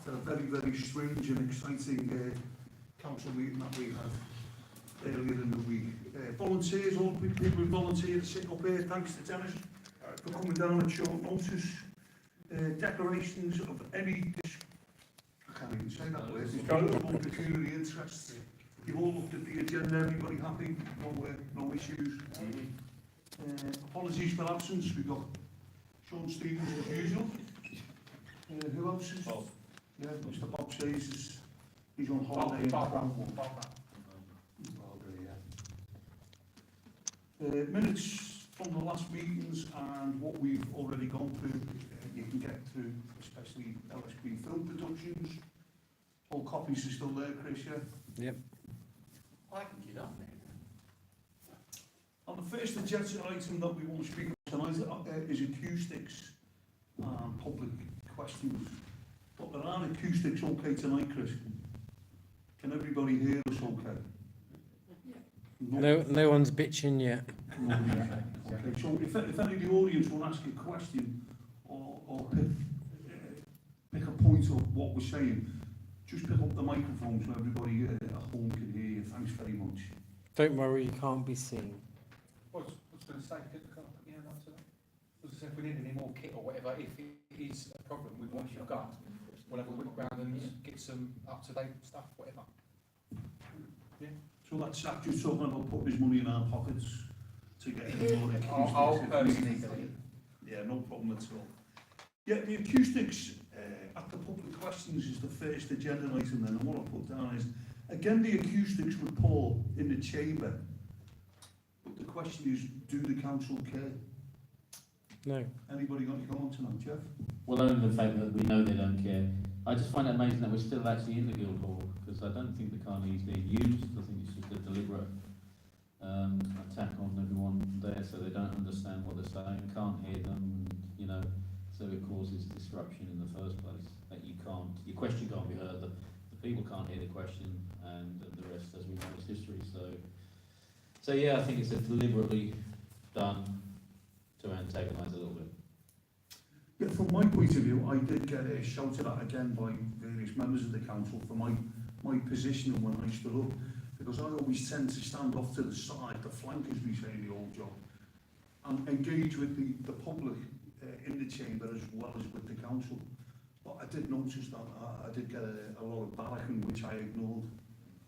after a very, very strange and exciting council meeting that we had earlier in the week. Volunteers, all the people who volunteered to sit up here, thanks to Dennis for coming down at short notice. Declarations of any, I can't even say that word, disclosable pecuniary interests. You've all looked at the agenda, everybody happy, no issues. Apologies for absence, we've got Sean Stevens as usual. Who else is? Bob. Yeah, Mr. Bob says he's on holiday in Cornwall. Minutes from the last meetings and what we've already gone through, you can get through, especially LSP Film Productions. All copies are still there, Chris, yeah? Yep. I can get up there. On the first agenda item that we want to speak about tonight is acoustics and public questions. But there are acoustics okay tonight, Chris? Can everybody hear us okay? No one's bitching yet. Okay, so if any of the audience will ask a question or pick a point of what we're saying, just pick up the microphone so everybody at home can hear you. Thanks very much. Don't worry, you can't be seen. I was going to say, if we need any more kit or whatever, if it is a problem with what you've got, we'll have a whip round and get some up-to-date stuff, whatever. Yeah. So that's just talking about putting his money in our pockets to get any more acoustics. I'll personally do it. Yeah, no problem at all. Yeah, the acoustics at the public questions is the first agenda item then, and what I put down is, again, the acoustics were poor in the chamber, but the question is, do the council care? No. Anybody got any comment tonight, Jeff? Well, only the fact that we know they don't care. I just find it amazing that we're still actually in the Guildhall, because I don't think the carney is being used. I think it's just a deliberate attack on everyone there, so they don't understand what they're saying, can't hear them, you know, so it causes disruption in the first place. That your question can't be heard, the people can't hear the question, and the rest, as we know, is history. So yeah, I think it's deliberately done to antagonise a little bit. Yeah, from my point of view, I did get shouted at again by various members of the council for my position when I stood up, because I always tend to stand off to the side, the flank as we say in the old job, and engage with the public in the chamber as well as with the council. But I did notice that I did get a lot of barracking which I ignored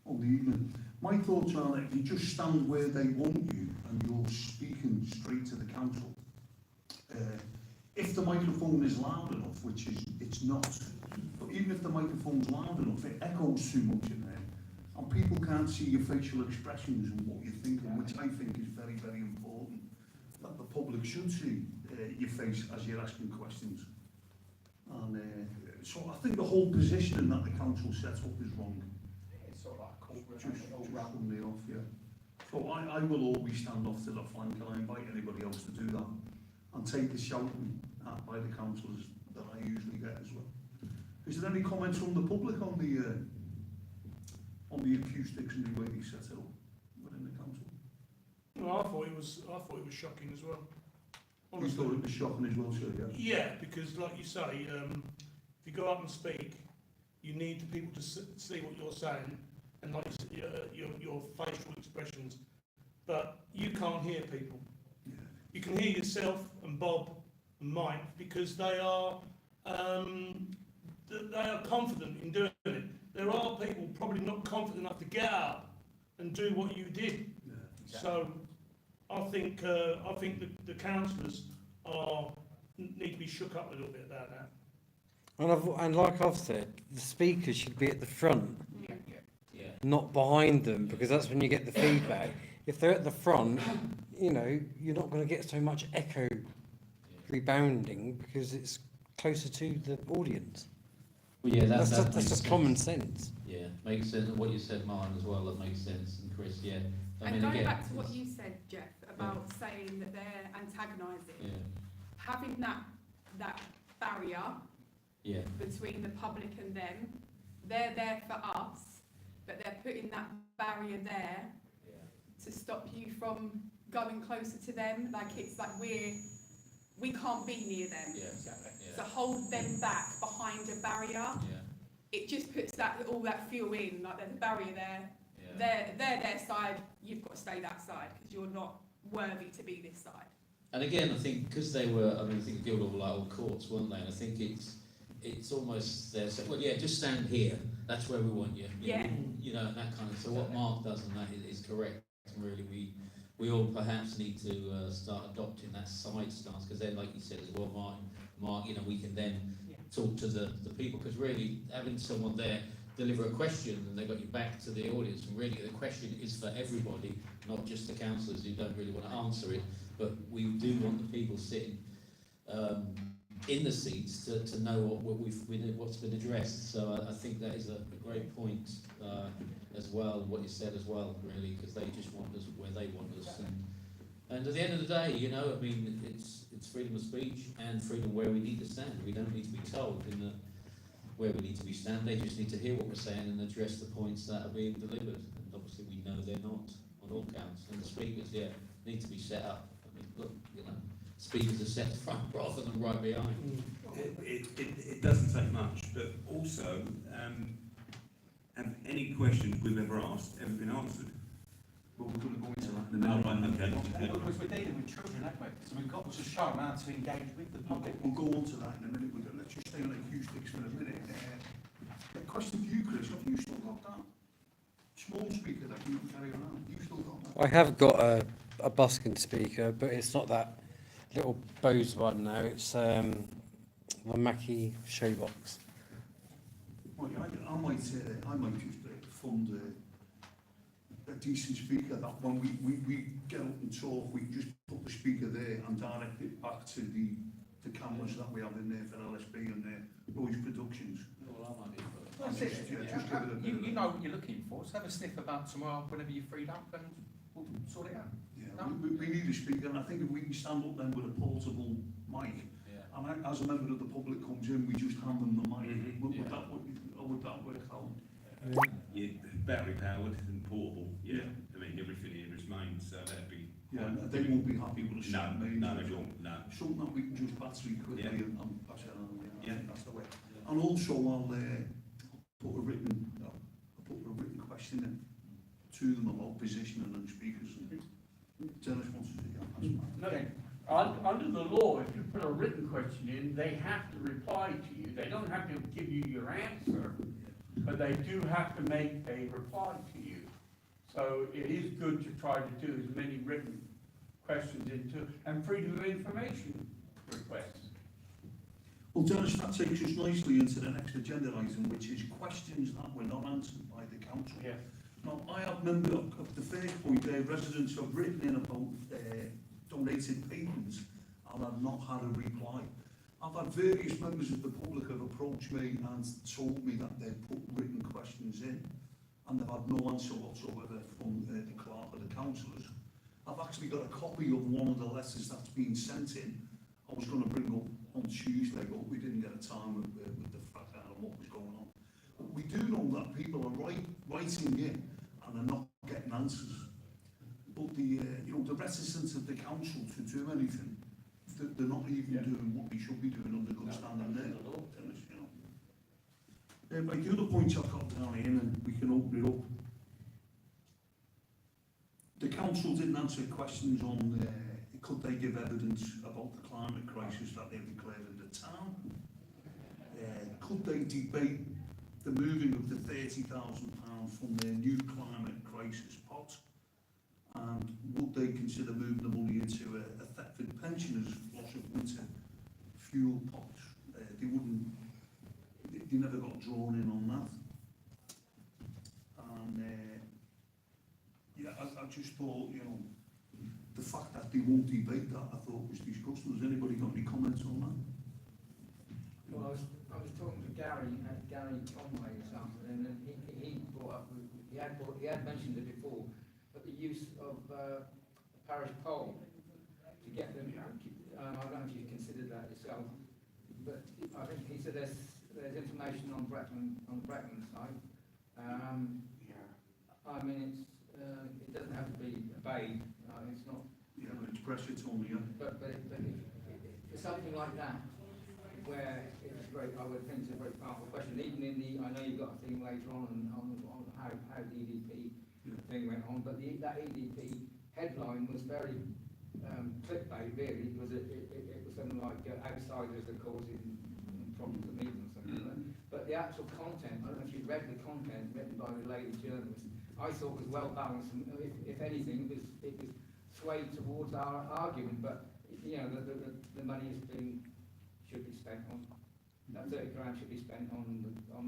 on the evening. My thoughts are that if you just stand where they want you and you're speaking straight to the council, if the microphone is loud enough, which it's not, but even if the microphone's loud enough, it echoes too much in there, and people can't see your facial expressions and what you're thinking, which I think is very, very important, that the public should see your face as you're asking questions. And so I think the whole positioning that the council sets up is wrong. It's sort of like a corporate Just from the off, yeah. So I will always stand off to the flank, and I invite anybody else to do that, and take the shouting at by the councillors that I usually get as well. Is there any comments from the public on the acoustics and the way they set it up within the council? Well, I thought it was shocking as well. You thought it was shocking as well, sir, yeah? Yeah, because like you say, if you go up and speak, you need the people to see what you're saying and like your facial expressions. But you can't hear people. Yeah. You can hear yourself and Bob and Mike because they are confident in doing it. There are people probably not confident enough to get out and do what you did. Yeah. So I think the councillors need to be shook up a little bit about that. And like I've said, the speakers should be at the front, Yeah. not behind them, because that's when you get the feedback. If they're at the front, you know, you're not going to get so much echo rebounding because it's closer to the audience. Well, yeah, That's makes just sense. common sense. Yeah, makes sense. What you said, Martin, as well, that makes sense. And Chris, yeah. And going back to what you said, Jeff, about saying that they're antagonising, having that barrier between the public and them, they're there for us, but they're putting that barrier there to stop you from going closer to them. Like it's like we can't be near them. Yeah, exactly. To hold them back behind a barrier. it just puts that all that fuel in, like there's a barrier there. Yeah. They're their side, you've got to stay that side because you're not worthy to be this side. And again, I think because they were, I mean, I think Guildhall were like all courts, weren't they? And I think it's almost there. So, well, yeah, just stand here. That's where we want you. You know, that kind of. So what Mark does on that is correct. And really, we all perhaps need to start adopting that side stance because then, like you said as well, Mark, you know, we can then talk to the people because really having someone there deliver a question and they've got you back to the audience and really the question is for everybody, not just the councillors who don't really want to answer it, but we do want the people sitting in the seats to know what's been addressed. So I think that is a great point as well, what you said as well, really, because they just want us where they want us. And at the end of the day, you know, I mean, it's freedom of speech and freedom where we need to stand. We don't need to be told where we need to be stand. They just need to hear what we're saying and address the points that are being delivered. And obviously we know they're not on all counts. And the speakers, need to be set up. I mean, look, you know, speakers are set front rather than right behind. It doesn't take much, but also, have any questions we've ever asked ever been answered? Well, we're going to go into that in a No, minute. right, okay. Because we're dealing with children, haven't we? So we've got to show them how to engage with the public. We'll go on to that in a minute. Let's just stay on acoustics for a minute. A question for you, Chris. Have you still got that small speaker that you carry around? You still got that? I have got a busking speaker, but it's not that little Bose one now. It's the Mackie Showbox. Well, I might just fund a decent speaker that when we get up and talk, we just put the speaker there and direct it back to the cameras that we have in there for LSB and Roy's Productions. Well, I might be That's it. Just give it a bit You know what you're looking for. Just have a sniff about tomorrow whenever you're freed up and we'll sort it out. Yeah, we need a speaker, and I think if we can stand up then with a portable mic, and as a member of the public comes in, we just hand them the mic. Would that work out? Yeah, battery powered and portable. Yeah, I mean everything here is mains, so that'd be. Yeah, they won't be happy with a short mains. No, they won't. No. Something that we can just battery quickly and pass it on. Yeah, that's the way. And also, I'll put a written question in to them about positioning and speakers. Dennis wants to do that. No, under the law, if you put a written question in, they have to reply to you. They don't have to give you your answer, but they do have to make a reply to you. So it is good to try to do as many written questions into, and freedom of information requests. Well, Dennis, that takes us nicely into the next agenda item, which is questions that were not answered by the council. Yeah. Now, I have member of the first point there, residents have written in about donated payments and have not had a reply. I've had various members of the public have approached me and told me that they've put written questions in and they've had no answer whatsoever from the clerk of the councillors. I've actually got a copy of one of the letters that's been sent in. I was going to bring up on Tuesday, but we didn't get a time with the fact out of what was going on. But we do know that people are writing in and are not getting answers. But the reticence of the council to do anything, they're not even doing what they should be doing under good standing there. Like the other points I've got down here, and we can open it up. The council didn't answer questions on could they give evidence about the climate crisis that they've declared in the town? Could they debate the moving of the £30,000 from their new climate crisis pot? And would they consider moving the money into a Thetford pensioners flush of winter fuel pots? They never got drawn in on that. And I just thought, the fact that they won't debate that, I thought was disgusting. Has anybody got any comments on that? Well, I was talking to Gary Conway this afternoon, and he brought up, he had mentioned it before, but the use of a parish poll to get them. I don't know if you've considered that yourself, but I think he said there's information on the Brackman site. I mean, it doesn't have to be obeyed. It's not. Yeah, but it's pressure on you. But if something like that, where it's very, I would think it's a very powerful question. Even in the I know you've got a thing later on how the EDP thing went on, but that EDP headline was very clickbait, really. It was something like outsiders are causing problems at meetings or something like that. But the actual content, I don't know if you've read the content written by the lady journalist, I thought was well balanced, and if anything, it was swayed towards our argument. But you know, the money should be spent on that 30 grand should be spent on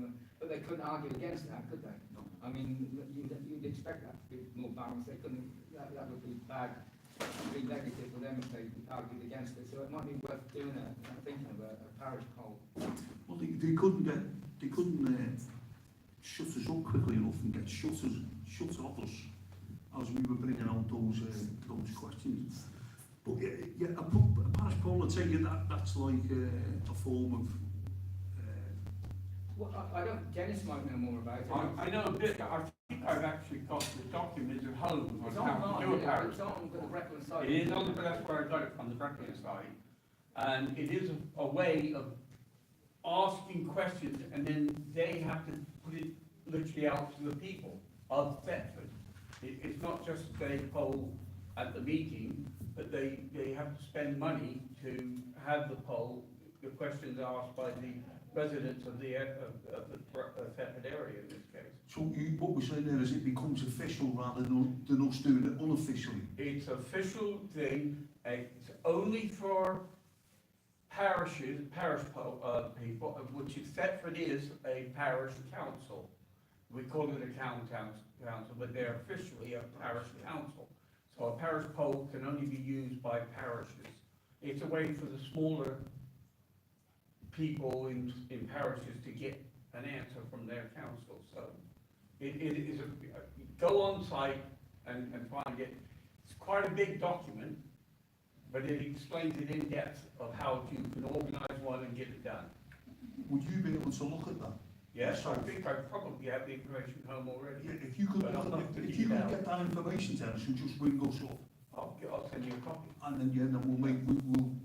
the. But they couldn't argue against that, could they? No. I mean, you'd expect that to be more balanced. They couldn't. That would be bad. Be negative for them if they argued against it. So it might be worth doing thinking of a parish poll. Well, they couldn't shut us up quickly enough and get shut off us as we were bringing out those questions. But yeah, a parish poll, I'd say that's like a form of. Well, I don't. Dennis might know more about it. I know a bit. I think I've actually got the documents at home. It's on how to do a parish. It's on the Breckland site. It is on the, that's where I got it from, the Breckland site. And it is a way of asking questions, and then they have to put it literally out to the people of Thetford. It's not just a poll at the meeting, but they have to spend money to have the poll, the questions asked by the residents of the Thetford area in this case. So what we're saying there is it becomes official rather than us doing it unofficially. It's an official thing. It's only for parishes, people, which is Thetford is a parish council. We call it a council, but they're officially a parish council. So a parish poll can only be used by parishes. It's a way for the smaller people in parishes to get an answer from their council. So it is go on site and find it. It's quite a big document, but it explains it in depth of how you can organise one and get it done. Would you be able to look at that? Yes, I think I probably have the information home already. Yeah, if you could get that information to us and just ring us up. I'll send you a copy. And then we'll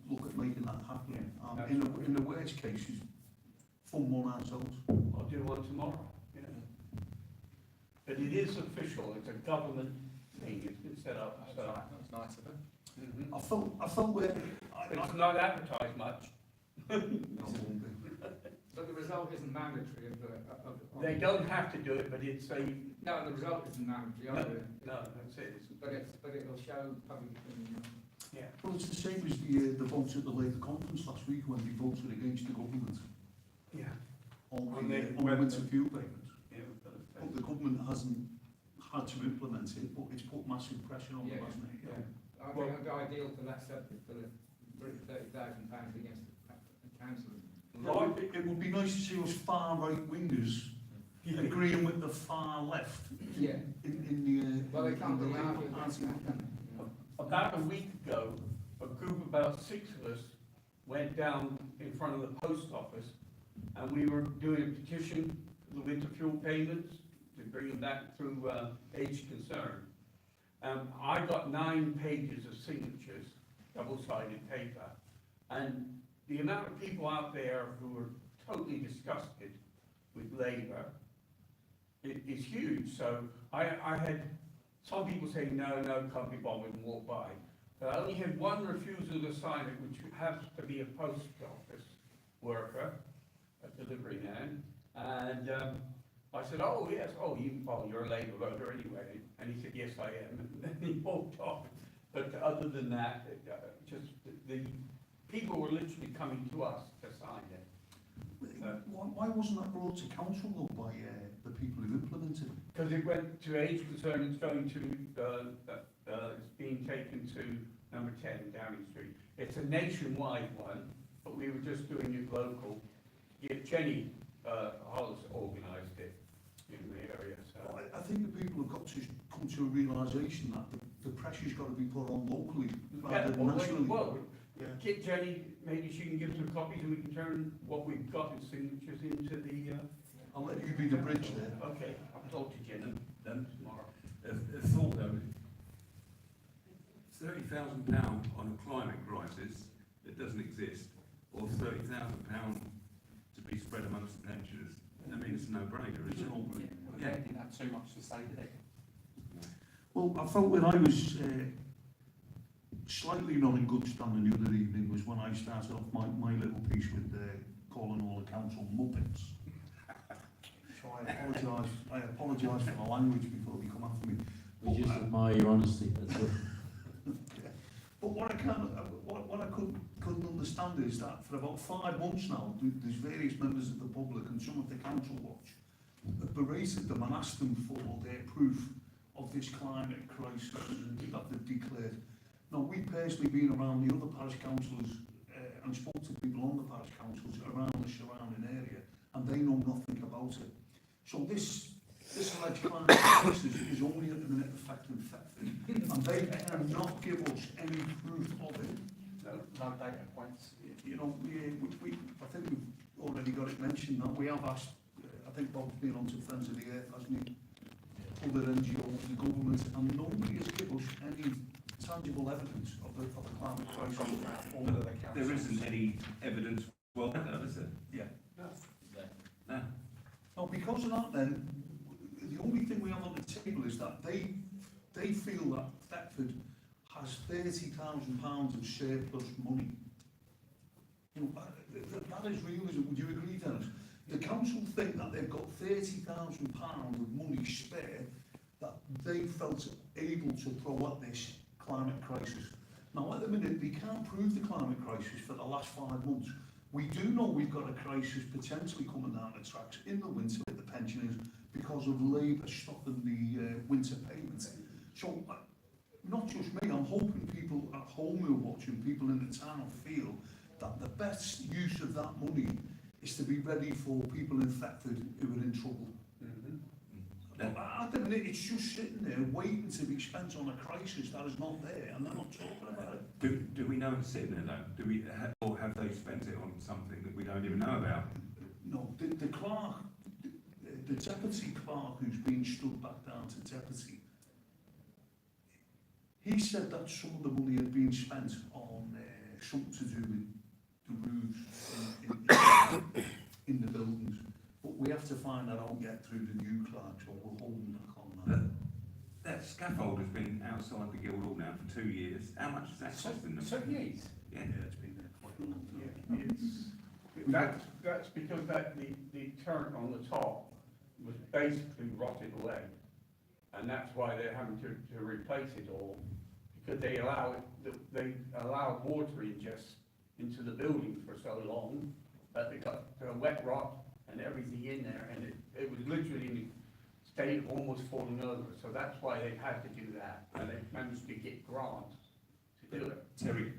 look at making that happen. In the worst cases, fund one ourselves. I'll do one tomorrow. Yeah. But it is official. It's a government thing. It's been set up. So. That's nice of it. I felt where it's not advertised much. But the result isn't mandatory. They don't have to do it, but it's a. No, the result isn't mandatory either. No, that's it. But it'll show public opinion. Yeah. well, it's the same as the votes at the Labour conference last week when they voted against the government Yeah. on the winter fuel payments. Yeah. But the government hasn't had to implement it, but it's put massive pressure on them, hasn't it? Yeah. I think it'd be ideal for that subject for the £30,000 against the council. Well, it would be nice to see us far right wingers agreeing with the far left. Yeah. Well, they can't in be the arguing Labour against Party. that, can they? About a week ago, a group of about 6 of us went down in front of the post office, and we were doing a petition for the winter fuel payments to bring them back through age concern. I got 9 pages of signatures, double-sided paper, and the amount of people out there who were totally disgusted with Labour is huge. So I had some people saying, no, can't be bothered, and walk by. But I only had one refusal to sign it, which happens to be a post office worker, a delivery man. And I said, oh, yes, you're a Labour voter anyway. And he said, yes, I am. And then he walked off. But other than that, just the people were literally coming to us to sign it. Why wasn't that brought to council though by the people who implemented it? Because it went to age concern, it's going to, it's being taken to number 10 Downing Street. It's a nationwide one, but we were just doing it local. Yeah, Jenny Hollis organised it in the area. So. I think the people have got to come to a realisation that the pressure's got to be put on locally rather than nationally. Get Jenny, maybe she can give some copies and we can turn what we've got in signatures into the... I'll let you be the bridge there. Okay, I'll talk to Jenny then tomorrow. A thought though, £30,000 on a climate crisis that doesn't exist, or £30,000 to be spread amongst the pensioners, I mean, it's a no-brainer, isn't it? They didn't have too much to say, did they? Well, I felt when I was slightly not in good standing the other evening was when I started off my little piece with calling all the council muppets. So I apologise for the language before they come after me. We just admire your honesty, that's all. But what I couldn't understand is that for about 5 months now, there's various members of the public and some of the council watch have berated them and asked them for their proof of this climate crisis that they've declared. Now, we've personally been around the other parish councillors and spoke to people on the parish councils around the surrounding area, and they know nothing about it. So this alleged climate crisis is only at the minute affecting Thetford, and they cannot give us any proof of it. No data points. You know, I think we've already got it mentioned that we have asked, I think Bob's been on to Friends of the Earth, hasn't he? Other NGOs, the government, and nobody has given us any tangible evidence of the climate crisis. There isn't any evidence, well, is there? Yeah. No. Now, because of that then, the only thing we have on the table is that they feel that Thetford has £30,000 of surplus money. You know, that is realism. Would you agree, Dennis? The council think that they've got £30,000 of money spare that they felt able to throw at this climate crisis. Now, at the minute, they can't prove the climate crisis for the last 5 months. We do know we've got a crisis potentially coming down the tracks in the winter with the pensioners because of Labour stopping the winter payments. So, not just me, I'm hoping people at home who are watching, people in the town feel that the best use of that money is to be ready for people in Thetford who are in trouble. At the minute, it's just sitting there waiting to be spent on a crisis that is not there, and they're not talking about it. Do we know it's sitting there though? Or have they spent it on something that we don't even know about? No, the clerk, the deputy clerk who's been stood back down to deputy, he said that some of the money had been spent on something to do with the roofs in the buildings. But we have to find that out yet through the new clerk, so we're holding back on that. That scaffold has been outside the Guildhall now for 2 years. How much is that costing them? 7 years. Yeah, It's been there quite a long time. That's because the turret on the top was basically rotted away, and that's why they're having to replace it all, because they allow water ingest into the building for so long that they got a wet rot and everything in there, and it was literally in a state of almost falling over. So that's why they had to do that, and they managed to get grants to do it.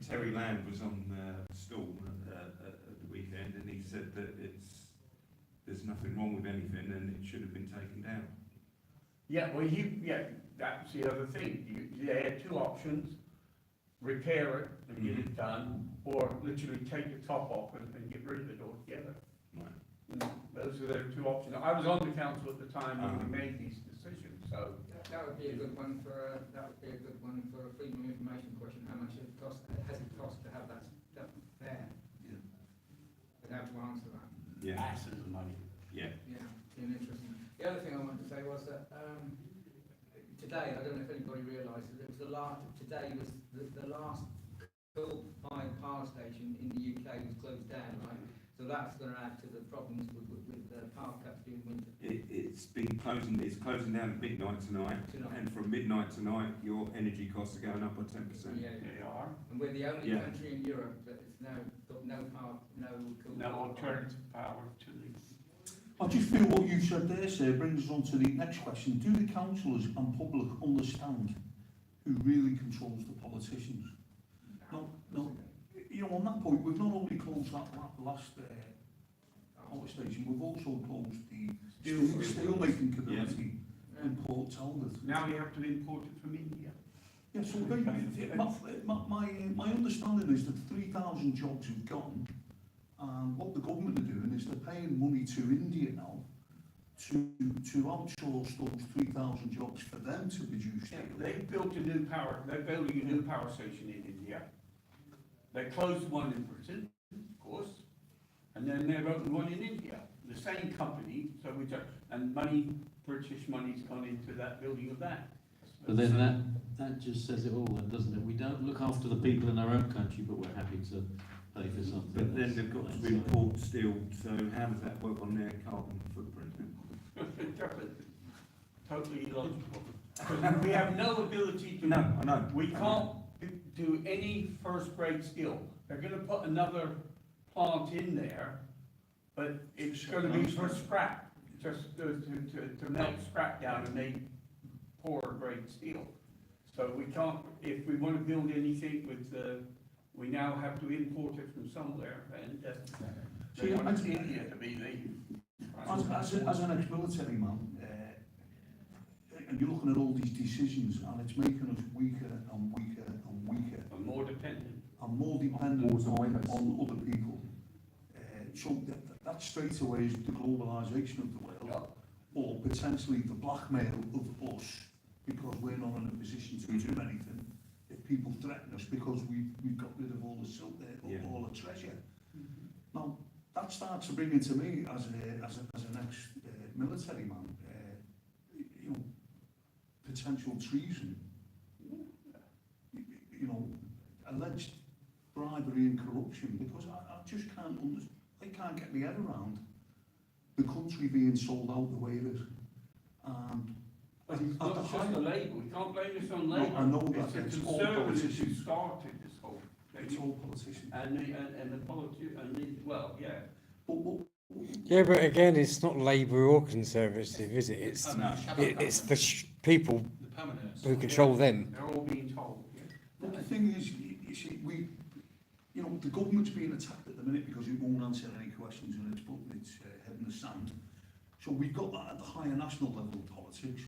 Terry Land was on stall at the weekend, and he said that there's nothing wrong with anything, and it should have been taken down. Yeah, well, that's the other thing. They had two options: repair it and get it done, or literally take the top off and get rid of it altogether. Right. Those are their two options. I was on the council at the time when we made these decisions, so. That would be a good one for a freedom of information question. How much has it cost to have that stuff there? Yeah. We'd have to answer that. Yeah. Masses of money. Yeah. Yeah, been interesting. The other thing I wanted to say was that today, I don't know if anybody realises, it was today was the last coal-fired power station in the UK was closed down, right? So that's going to add to the problems with power cuts during winter. It's closing down at midnight tonight, and from midnight tonight, your energy costs are going up by 10%. Yeah, They are. and we're the only country in Europe that has now got no power, No alternative power to these. I just feel what you said there, sir, brings us on to the next question. Do the councillors and public understand who really controls the politicians? No. You know, on that point, we've not only closed that last power station, we've also closed the steelmaking capacity in Port Talbot. Now you have to import it from India. Yeah, so my understanding is that 3,000 jobs have gone, and what the government are doing is they're paying money to India now to outsource those 3,000 jobs for them to produce steel. They're building a new power station in India. They closed one in Britain, of course, and then they've opened one in India. the same company, so and British money's gone into that building of that. But then that just says it all then, doesn't it? We don't look after the people in our own country, but we're happy to pay for something. But then they've got to import steel, so how does that work on their carbon footprint? Totally illogical. Because we have no ability to. No, I know. We can't do any first grade steel. They're gonna put another plant in there, but it's gonna be for scrap, just to melt scrap down and make poorer grade steel. So we can't, if we wanna build anything with we now have to import it from somewhere, and they want India to be the. As an ex-military man, and you're looking at all these decisions, and it's making us weaker and weaker and weaker. And more dependent. And more dependent on other people. So that straight away is the globalisation of the world, or potentially the blackmail of us, because we're not in a position to do anything. If people threaten us because we've got rid of all the silk there, all the treasure. Now that starts to bring into me as an ex-military man, you know, potential treason, you know, alleged bribery and corruption, because I just can't understand. I can't get my head around the country being sold out the way it is. But it's not just a label. You can't blame this on Labour. No, I know that. It's It's the all Conservatives who politicians. started this whole thing. It's all politicians. And the politicians, well, yeah. But Yeah, but again, it's not Labour or Conservative, is it? It's it's the people The permanent. who control them. They're all being told. Yeah. But the thing is, you see, you know, the government's being attacked at the minute because it won't answer any questions and it's putting its head in the sand. So we've got that at the higher national level of politics.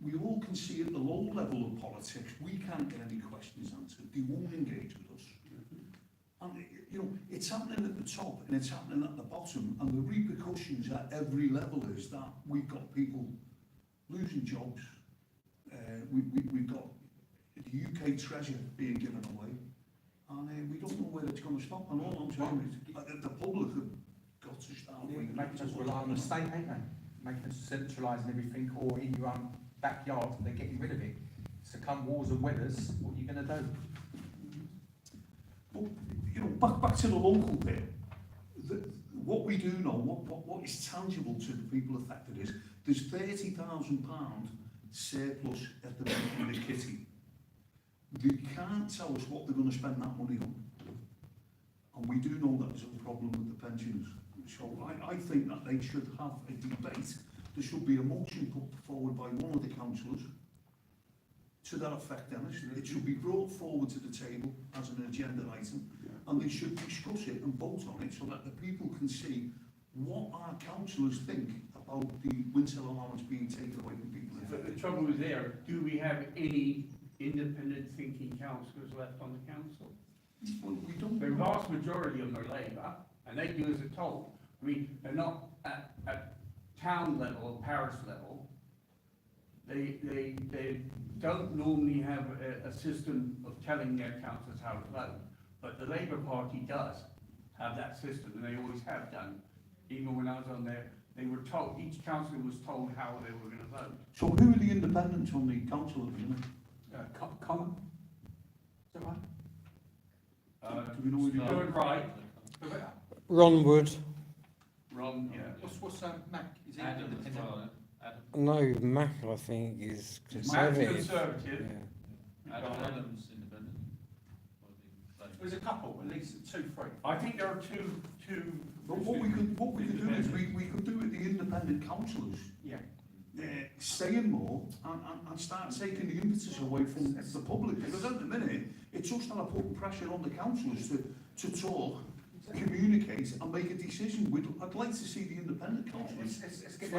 We all can see at the low level of politics, we can't get any questions answered. They won't engage with us. And, you know, it's happening at the top and it's happening at the bottom, and the repercussions at every level is that we've got people losing jobs, we've got the UK treasure being given away, and we don't know where it's going to stop. And all I'm saying is the public have got to start waking up. Making us rely on the state, ain't they? Making us centralising everything, or in your own backyard, they're getting rid of it. So come wars and weathers, what are you going to do? But, you know, back to the local bit, what we do know, what is tangible to the people affected is there's £30,000 surplus at the minute in the kitty. They can't tell us what they're going to spend that money on. And we do know that there's a problem with the pensioners. So I think that they should have a debate. There should be a motion put forward by one of the councillors to that effect, Dennis. It should be brought forward to the table as an agenda item, and they should discuss it and vote on it so that the people can see what our councillors think about the winter allowance being taken away from people. But the trouble is there, do we have any independent thinking councillors left on the council? Well, we don't. The vast majority of them are Labour, and they do as they're told. I mean, they're not at town level or parish level. They don't normally have a system of telling their councillors how to vote, but the Labour Party does have that system, and they always have done. Even when I was on there, they were told, each councillor was told how they were going to vote. So who are the independents on the council at the minute? Colin? Is that right? Do we know who they Do are? it right. Ron Wood. Wrong, yeah. What's Mac? Is he Adam as independent? well, Adam. No, Mac, I think, is Matt's Conservative. Conservative. Yeah. Adam Adams independent. There's a couple, at least 2, 3. I think there are two. But what we could do is we could do with the independent councillors Yeah. saying more and start taking the impetus away from the public, because at the minute it's us that are putting pressure on the councillors to talk, communicate and make a decision. I'd like to see the independent councillors. Let's get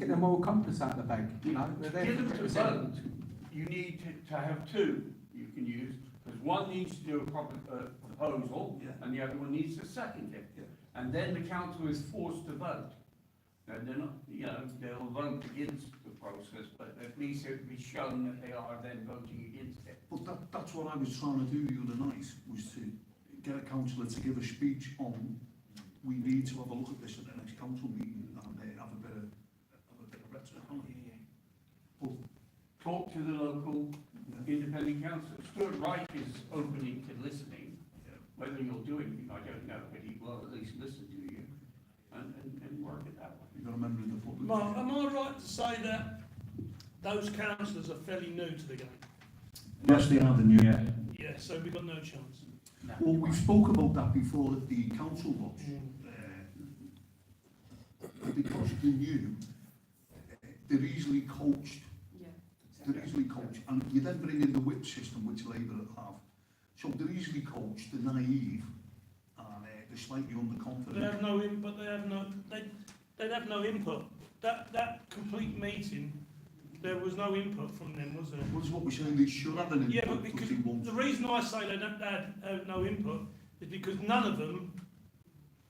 the moral compass out of the bag. You know, To they're get there them to to represent. vote, you need to have two you can use, because one needs to do a proper proposal, Yeah. and the other one needs to second it. Yeah. And then the council is forced to vote. Now, they're not, you know, they'll vote against the process, but at least it will be shown that they are then voting against it. But that's what I was trying to do the other night, was to get a councillor to give a speech on, we need to have a look at this at the next council meeting talk to the local independent councillor. Stuart Wright is opening to listening. Whether you'll do anything, I don't know, but he will at least listen to you and work it that way. You've got a member of the public. Mark, am I right to say that those councillors are fairly new to the game? Yes, they are the new. Yeah, so we've got no chance. Well, we spoke about that before at the council box. Because they're new, they're easily coached. Yeah. They're easily coached, and you then bring in the whip system, which Labour have. So they're easily coached, they're naive, and they're slightly underconfident. They have no input. They'd have no input. That complete meeting, there was no input from them, was there? Well, that's what we're saying, they should have an input. Yeah, but because they won't. the reason I say they don't have no input is because none of them,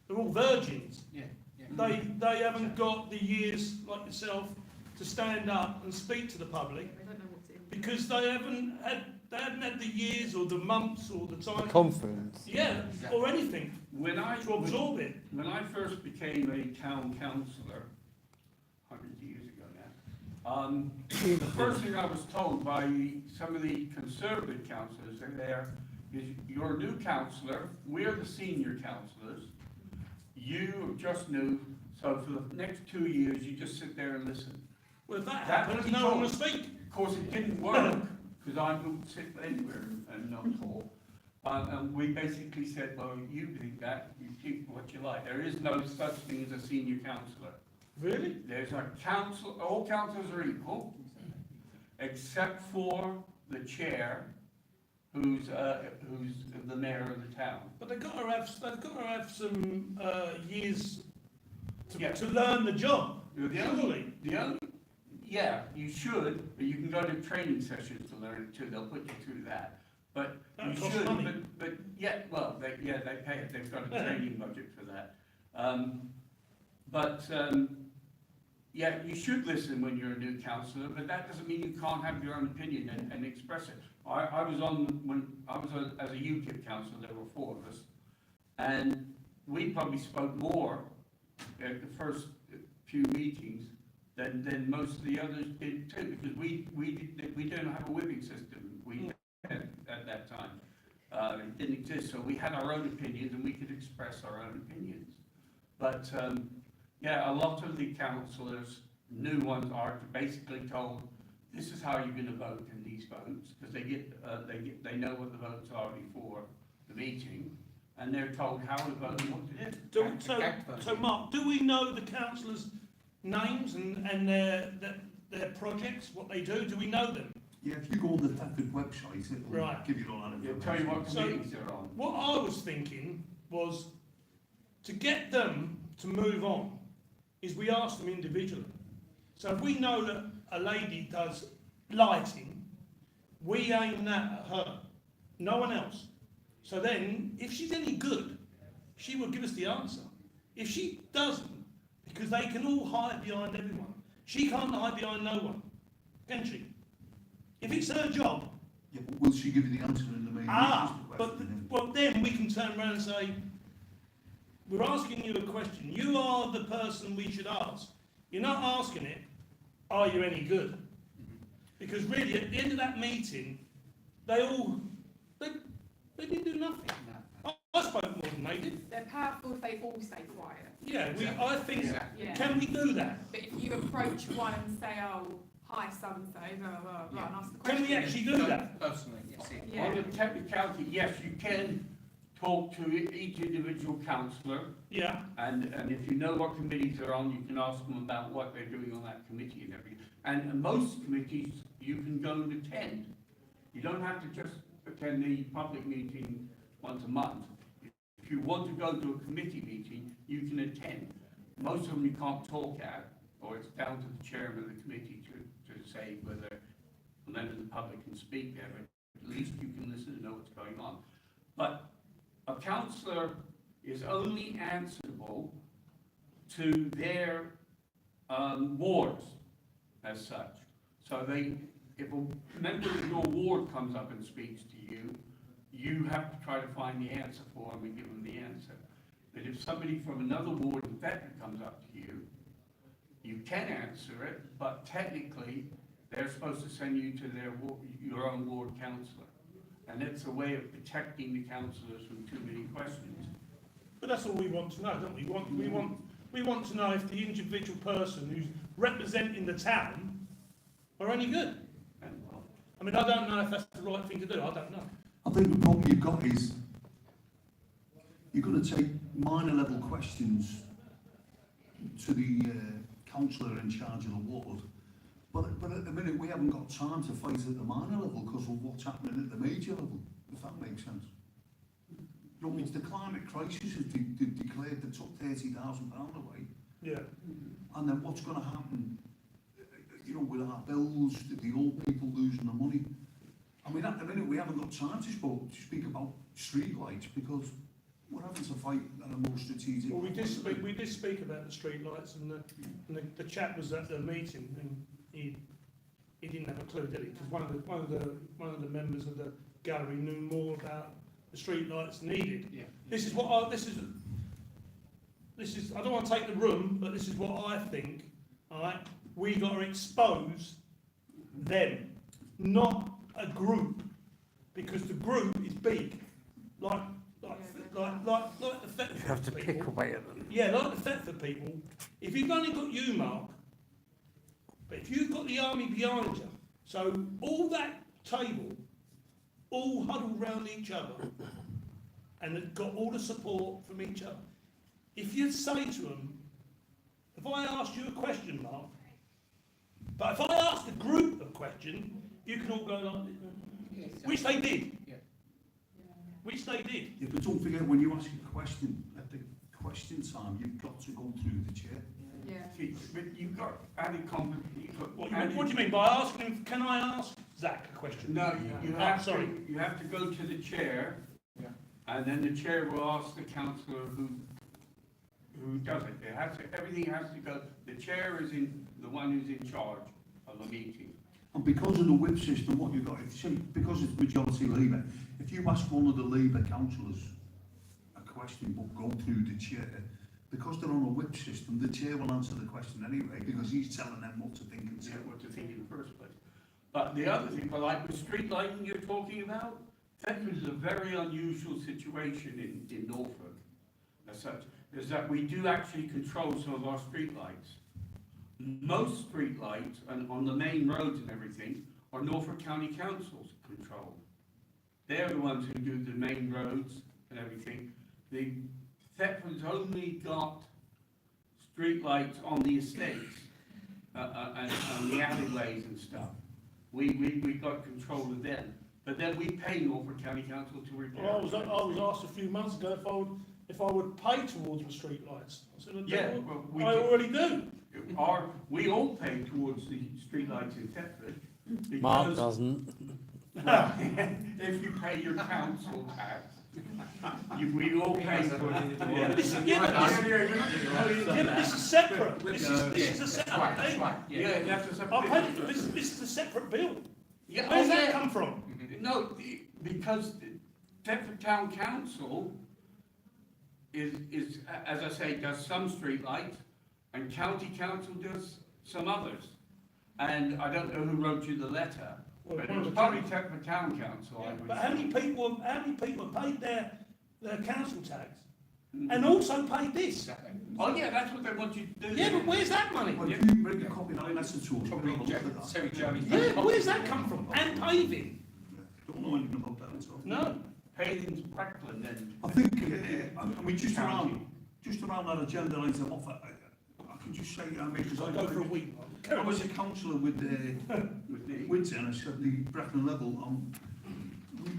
they're all virgins. Yeah. They haven't got the years like yourself to stand up and speak to the public They don't know what's in. because they haven't had the years or the months or the time. Confidence. Yeah, or anything When I to absorb it. When I first became a town councillor, hundreds of years ago now, the first thing I was told by some of the conservative councillors there is, you're a new councillor, we're the senior councillors, you just new, so for the next 2 years, you just sit there and listen. Well, if that That happens, was no one will told. speak. Of course, it didn't work, because I don't sit anywhere and not talk. And we basically said, well, you think that, you keep what you like. There is no such thing as a senior councillor. Really? There's a council, all councillors are equal, except for the chair, who's the mayor of the town. But they've got to have some years Yeah. to learn the job. Surely. Yeah, you should, but you can go to training sessions to learn it too, they'll put you through that. But That you costs should, money. but yeah, well, they pay it, they've got a training budget for that. Yeah, you should listen when you're a new councillor, but that doesn't mean you can't have your own opinion and express it. I was as a UKIP councillor, there were 4 of us, and we probably spoke more at the first few meetings than most of the others did too, because we don't have a whipping system at that time. It didn't exist, so we had our own opinions and we could express our own opinions. But yeah, a lot of the councillors, new ones, are basically told, this is how you're going to vote in these votes, because they know what the votes are before the meeting, and they're told how to vote and what to do. So Mark, do we know the councillors' names and their projects, what they do? Do we know them? Yeah, if you go on the Thetford website, it will Right. give you all that Yeah, information. tell you what So- committees they're on. What I was thinking was to get them to move on is we ask them individually. So if we know that a lady does lighting, we aim that at her, no one else. So then, if she's any good, she will give us the answer. If she doesn't, because they can all hide behind everyone, she can't hide behind no one, can she? If it's her job, Yeah, but will she give you the answer in the main question? well then we can turn around and say, we're asking you a question. You are the person we should ask. You're not asking it, are you any good? Because really, at the end of that meeting, they didn't do nothing. I spoke more than they did. They're powerful if they all stay quiet. Yeah, I think, Yeah. can we do that? But if you approach one and say, oh, hi, so-and-so, blah, blah, blah, and ask the question. Can we actually do that? Personally, yes. Yeah. On the technicality, yes, you can talk to each individual councillor, Yeah, and if you know what committees they're on, you can ask them about what they're doing on that committee and everything. And most committees, you can go and attend. You don't have to just attend the public meeting once a month. If you want to go to a committee meeting, you can attend. Most of them you can't talk at, or it's down to the chairman of the committee to say whether a member of the public can speak there, but at least you can listen and know what's going on. But a councillor is only answerable to their wards as such. So if a member of your ward comes up and speaks to you, you have to try to find the answer for them and give them the answer. But if somebody from another ward in Thetford comes up to you, you can answer it, but technically they're supposed to send you to your own ward councillor. And it's a way of protecting the councillors from too many questions. But that's all we want to know, don't we? We want to know if the individual person who's representing the town are any good. And well, I mean, I don't know if that's the right thing to do. I don't know. I think the problem you've got is you're going to take minor level questions to the councillor in charge of the ward, but at the minute we haven't got time to fight at the minor level because of what's happening at the major level, if that makes sense. You know, it's the climate crisis has declared they took £30,000 away. Yeah. And then what's going to happen, you know, with our bills, the old people losing their money. I mean, at the minute we haven't got time to speak about street lights because we're having to fight at a more strategic. Well, we did speak about the street lights, and the chap was at the meeting, and he didn't have a clue, did he? Because one of the members of the gallery knew more about the street lights than he did. Yeah. This is I don't want to take the room, but this is what I think. All right, we got to expose them, not a group, because the group is big, like the Thetford You have to people. pick away at them. Yeah, like the Thetford people. If you've only got you, Mark, but if you've got the army behind you, so all that table, all huddled round each other, and it got all the support from each other. If you say to them, if I ask you a question, Mark, but if I ask a group a question, you can all go like, which they did. Yeah. Which they did. Yeah, but don't forget, when you ask a question, at the question time, you've got to go through the chair. Yeah. but you've got added competence. What do you mean by asking him? Can I ask Zach a question? No, you Oh, have sorry. you have to go to the chair, Yeah. and then the chair will ask the councillor who does it. Everything has to go. The chair is the one who's in charge of the meeting. And because of the whip system, what you've got, because it's majority Labour, if you ask one of the Labour councillors a question but go through the chair, because they're on a whip system, the chair will answer the question anyway, because he's telling them what to think and say. What to think in the first place. But the other thing, like the street lighting you're talking about, Thetford is a very unusual situation in Norfolk, as such, is that we do actually control some of our street lights. Most street lights, and on the main roads and everything, are Norfolk County Council's control. They're the ones who do the main roads and everything. The Thetford's only got street lights on the estates and the alleyways and stuff. We got control of them, but then we pay Norfolk County Council to repair. Well, I was asked a few months ago if I would pay towards the street lights. I said, Yeah, well, I already do. We all pay towards the street lights in Thetford. Mark because- doesn't. Well, if you pay your council tax, we all pay for it. Yeah, but this is separate. This is a separate thing. Yeah, that's a separate. I paid, this is a separate bill. Yeah, Where's oh, that yeah. come from? No, because Thetford Town Council is, as I say, does some street lights, and County Council does some others. And I don't know who wrote you the letter, Well, but one it was of the probably county- Thetford Town Council, I would But how say. many people have paid their council tax and also paid this? Oh, yeah, that's what they want you to do. Yeah, but where's that money? Well, if you bring a copy of that letter to us, Probably we'll have a look at that. Terry Jones. Yeah, where's that come from? And paving? Don't know anything about that at all. No. Hayden's Brackland then. I think, I mean, just around that agenda item off, I can just say, I mean, because I go for a week. I was a councillor with Windsor, and I said the Brackland level,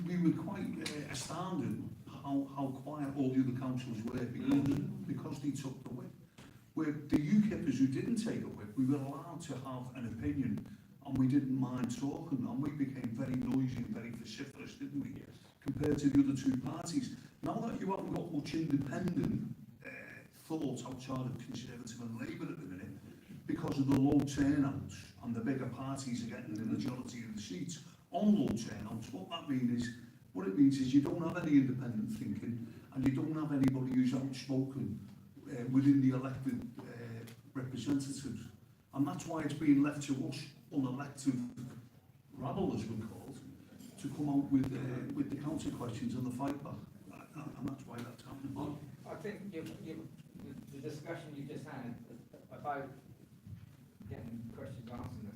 we were quite astounded how quiet all the other councillors were because they took the whip. Where the UKIPers who didn't take a whip, we were allowed to have an opinion, and we didn't mind talking, and we became very noisy and very vociferous, didn't we? Yes. Compared to the other two parties. Now that you haven't got much independent thought outside of Conservative and Labour at the minute, because of the low turnouts and the bigger parties are getting the majority of the seats on low turnouts, what it means is you don't have any independent thinking, and you don't have anybody who's outspoken within the elected representatives. And that's why it's being left to us, unelected rabble, as we're called, to come out with the counter questions and the fight back. And that's why that's happening. I think the discussion you just had about getting questions answered,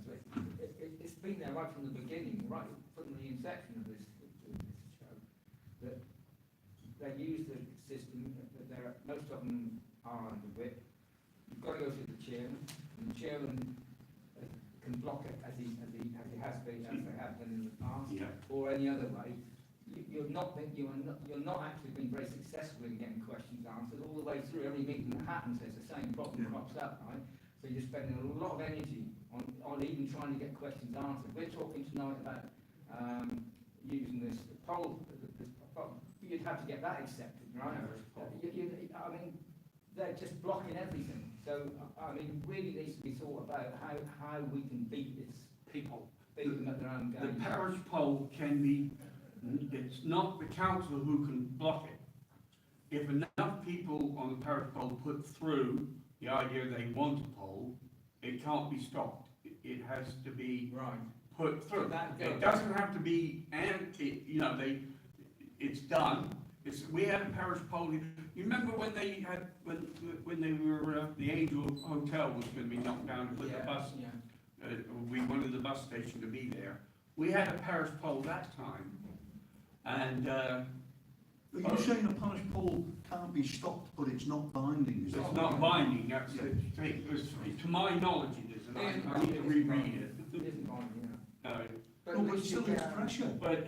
it's been there right from the beginning, right from the inception of this show, that they use the system, that most of them are under whip. You've got to go through the chairman, and the chairman can block it as he has been, as they have done in the past, or any other way. You're not actually being very successful in getting questions answered all the way through. Every meeting that happens, there's the same problem crops up, right? So you're spending a lot of energy on even trying to get questions answered. We're talking tonight about using this poll. You'd have to get that accepted, right? I mean, they're just blocking everything. So I mean, really needs to be thought about how we can beat this. Beat them at their own game. The parish poll can be. It's not the council who can block it. If enough people on the parish poll put through the idea they want a poll, it can't be stopped. It has to be put through. It doesn't have to be, it's done. We had a parish poll. You remember when they had, when they were, the Angel Hotel was going to be knocked down with the bus? We wanted the bus station to be there. We had a parish poll that time. And Are you saying a parish poll can't be stopped, but it's not binding? Is it's not binding, that's the thing. To my knowledge it is, and I need to reread it. It isn't binding, No, but still it's pressure. But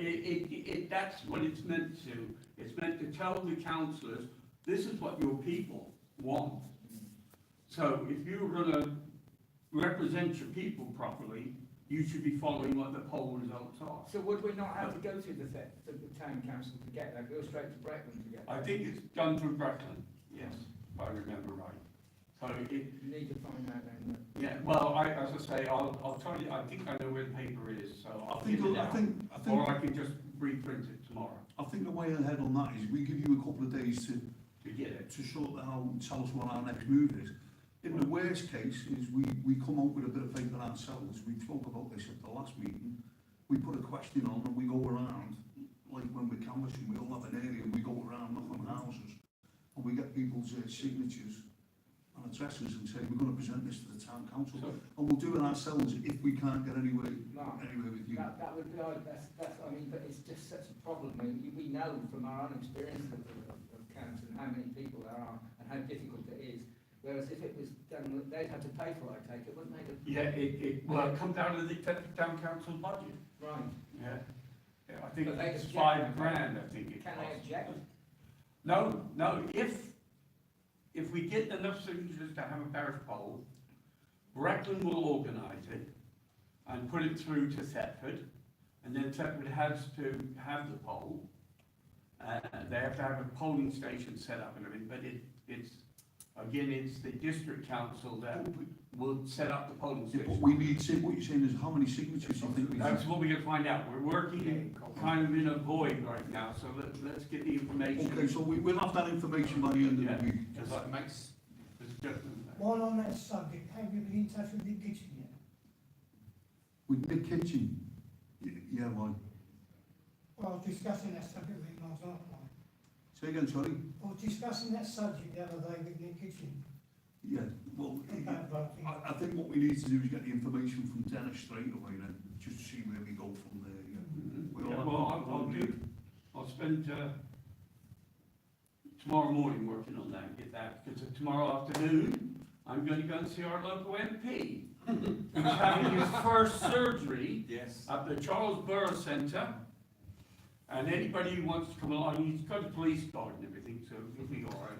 that's what it's meant to. It's meant to tell the councillors, this is what your people want. So if you're going to represent your people properly, you should be following what the poll results are. So would we not have to go through the town council to get that, go straight to Brecon to get that? I think it's done through Brecon, yes, if I remember right. So you need to find out then. Yeah, well, as I say, I'll try to, I think I know where the paper is, so I'll get it out. Or I can just reprint it tomorrow. I think the way ahead on that is we give you a couple of days to get it, to sort out and tell us what our next move is. In the worst case is we come out with a bit of paper ourselves. We spoke about this at the last meeting. We put a question on and we go around, like when we're canvassing, we all have an area and we go around knock on houses and we get people's signatures and addresses and say we're going to present this to the town council, and we'll do it ourselves if we can't get anywhere with you. That would be our best. I mean, but it's just such a problem. I mean, we know from our own experience of council and how many people there are and how difficult it is. Whereas if it was done, they'd have to pay for it, I take it, wouldn't they? Yeah, it comes out of the town council budget. Right. Yeah. I think it's £5 grand, I think it costs. Can they object? No, if we get enough signatures to have a parish poll, Brecon will organise it and put it through to Thetford, and then Thetford has to have the poll. They have to have a polling station set up and everything, but it's the district council that will set up the polling station. But we need to, what you're saying is how many signatures do you think we need? That's what we're going to find out. We're working kind of in a void right now, so let's get the information. Okay, so we'll have that information by the end of the week. Because that makes. While on that subject, have you been in touch with Nick Kitchen yet? With Nick Kitchen? Yeah, why? Well, I was discussing that subject with him last night. Say again, sorry? I was discussing that subject the other day with Nick Kitchen. Yeah, well, I think what we need to do is get the information from Dennis straight away then, just to see where we go from there. I'll spend tomorrow morning working on that and get that, because tomorrow afternoon I'm going to go and see our local MP, who's having his first surgery at the Charles Burr Centre. And anybody who wants to come along, he's got a police guard and everything, so he'll be all right.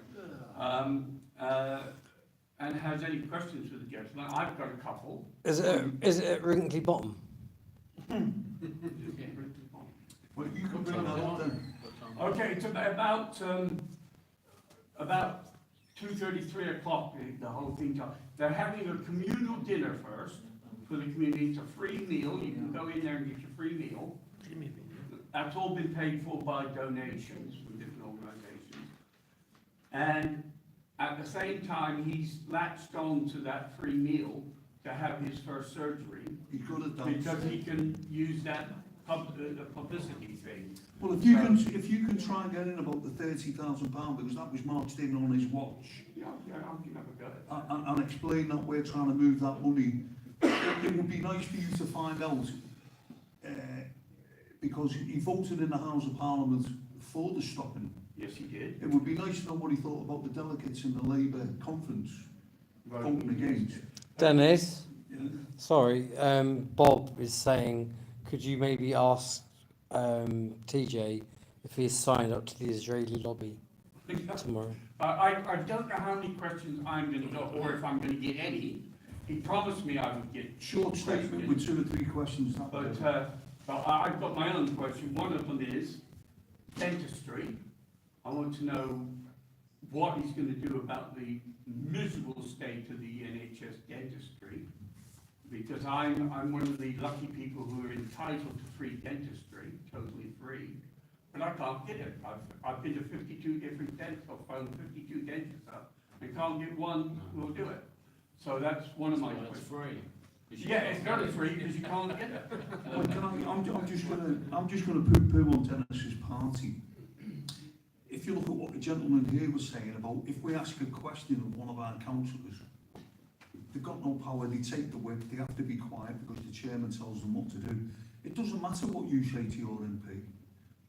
And has any questions for the gentleman? I've got a couple. Is it at Wrinkley Bottom? Well, you can bring that up then. Okay, it's about 2:30, 3 o'clock, the whole thing. They're having a communal dinner first for the community. It's a free meal. You can go in there and get your free meal. That's all been paid for by donations from different organisations. And at the same time, he's latched on to that free meal to have his first surgery, He's good at that. because he can use that the publicity thing. Well, if you can try and get in about the £30,000, because that was marked in on his watch, Yeah, I'll give it a go. and explain that we're trying to move that money, it would be nice for you to find out, because he voted in the House of Parliament for the stopping. Yes, he did. It would be nice to know what he thought about the delegates in the Labour conference voting against. Dennis, Yeah. sorry, Bob is saying, could you maybe ask TJ if he's signed up to the Israeli lobby tomorrow? I don't know how many questions I'm going to get, or if I'm going to get any. He promised me I would get Short statement with 2 or 3 questions. That way. But I've got my own question. One of them is dentistry. I want to know what he's going to do about the miserable state of the NHS dentistry, because I'm one of the lucky people who are entitled to free dentistry, totally free, but I can't get it. I've been to 52 different dentists, I've phoned 52 dentists up, and can't get one who will do it. So that's one of my questions. free. Yeah, it's very free because you can't get it. Well, I'm just gonna poo-poo on Dennis's party. If you look at what the gentleman here was saying about if we ask a question of one of our councillors, they've got no power, they take the whip, they have to be quiet because the chairman tells them what to do. It doesn't matter what you say to your MP.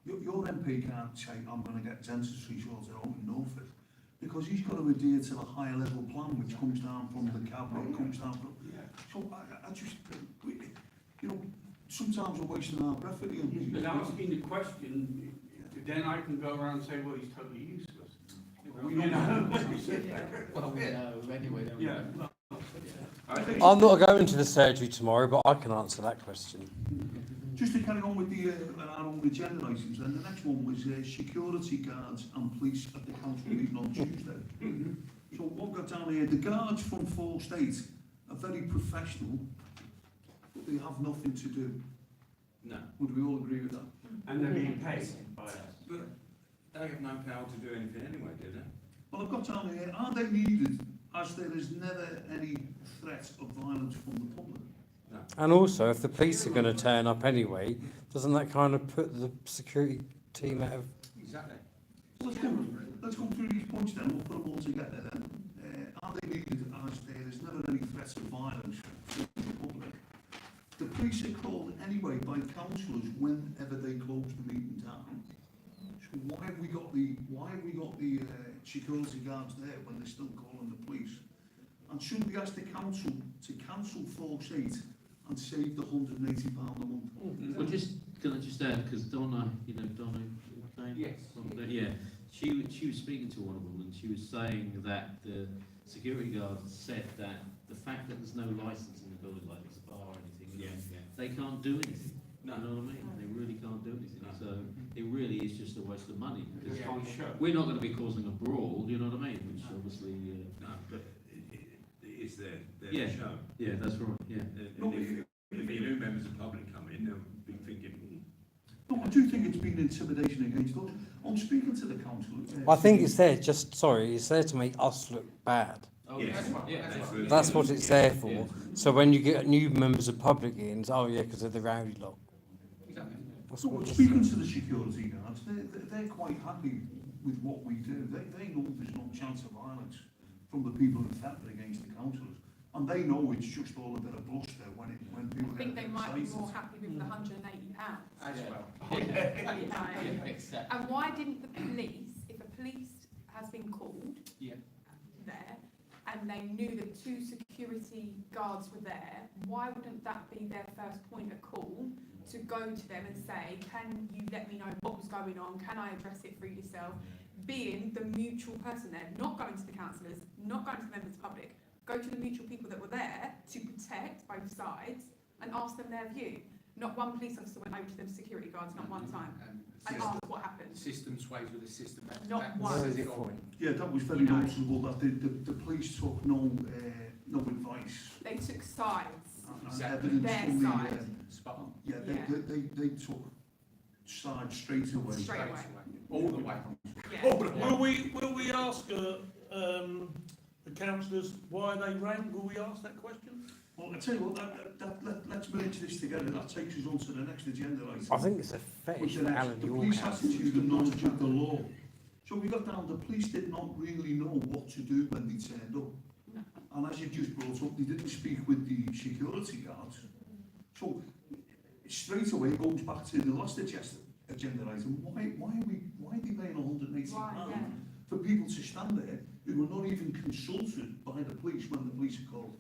Your MP can't say, I'm going to get dentistry sorted out in Norfolk, because he's got to adhere to the higher level plan, which comes down from the cabinet, comes down from... So I just, you know, sometimes we're wasting our breath at the MP. But asking the question, then I can go around and say, well, he's totally useless. We don't know. Well, we know anyway, don't we? Yeah. I'm not going to the surgery tomorrow, but I can answer that question. Just to carry on with our own agenda items, then the next one was security guards and police at the council meeting on Tuesday. So what we've got down here, the guards from Fall State are very professional, but they have nothing to do. No. Would we all agree with that? And they're being paid by us. But they have no power to do anything anyway, do they? Well, I've got down here, are they needed as there is never any threat of violence from the public? No. And also, if the police are going to turn up anyway, doesn't that kind of put the security team out of... Exactly. Let's go through these points then, we'll put them all together then. Are they needed as there is never any threats of violence from the public? The police are called anyway by councillors whenever they close the meeting down. So why have we got the security guards there when they're still calling the police? And should we ask the council to cancel Forks 8 and save the £180 a month? Well, can I just add, because Donna, Donna, Yes. yeah, she was speaking to one of them, and she was saying that the security guards said that the fact that there's no license in the building, like this bar or anything, they can't do anything. No. You know what I mean? They really can't do anything. No. So it really is just a waste of money. Because It's on show. we're not going to be causing a brawl, you know what I mean? Which obviously, No, but it is their Yeah. show. yeah, that's right. Yeah. And if new members of the public come in, they'll be thinking, No, I do think it's been intimidation against us. I'm speaking to the council. I think it's there, it's there to make us look bad. Oh, yes, yeah, That's what it's there for. Yeah. So when you get new members of public in, it's, oh yeah, because of the rowdy lot. Exactly. That's So, what it's- speaking to the security guards, they're quite happy with what we do. They know there's no chance of violence from the people in Thetford against the councillors. And they know it's just all a bit of bluster when people I think get they might be excited. more happy with the £180. As well. And why didn't the police, if a police has been called Yeah. there, and they knew that 2 security guards were there, why wouldn't that be their first point of call to go to them and say, can you let me know what was going on, can I address it through yourself, being the mutual person there, not going to the councillors, not going to the members of the public, go to the mutual people that were there to protect both sides and ask them their view. Not one police officer went over to them security guards, not one time, and asked what happened. System sways with the system. Not one. Where is it from? Yeah, that was very noticeable that the police took no advice. They took sides. And Exactly. evidence Their from the, side. Spot on. yeah, they took sides straight away. Straight away. All the way. Yeah. Will we ask the councillors why they rang? Will we ask that question? Well, I tell you what, let's merge this together. That takes us on to the next agenda item. I think it's a fetish for Alan The York police House. attitude and knowledge of the law. So we got down, the police did not really know what to do when they turned up. And as you just brought up, they didn't speak with the security guards. So straight away it goes back to the last agenda item. Why are they paying £180 for people to stand there who were not even consulted by the police when the police are called?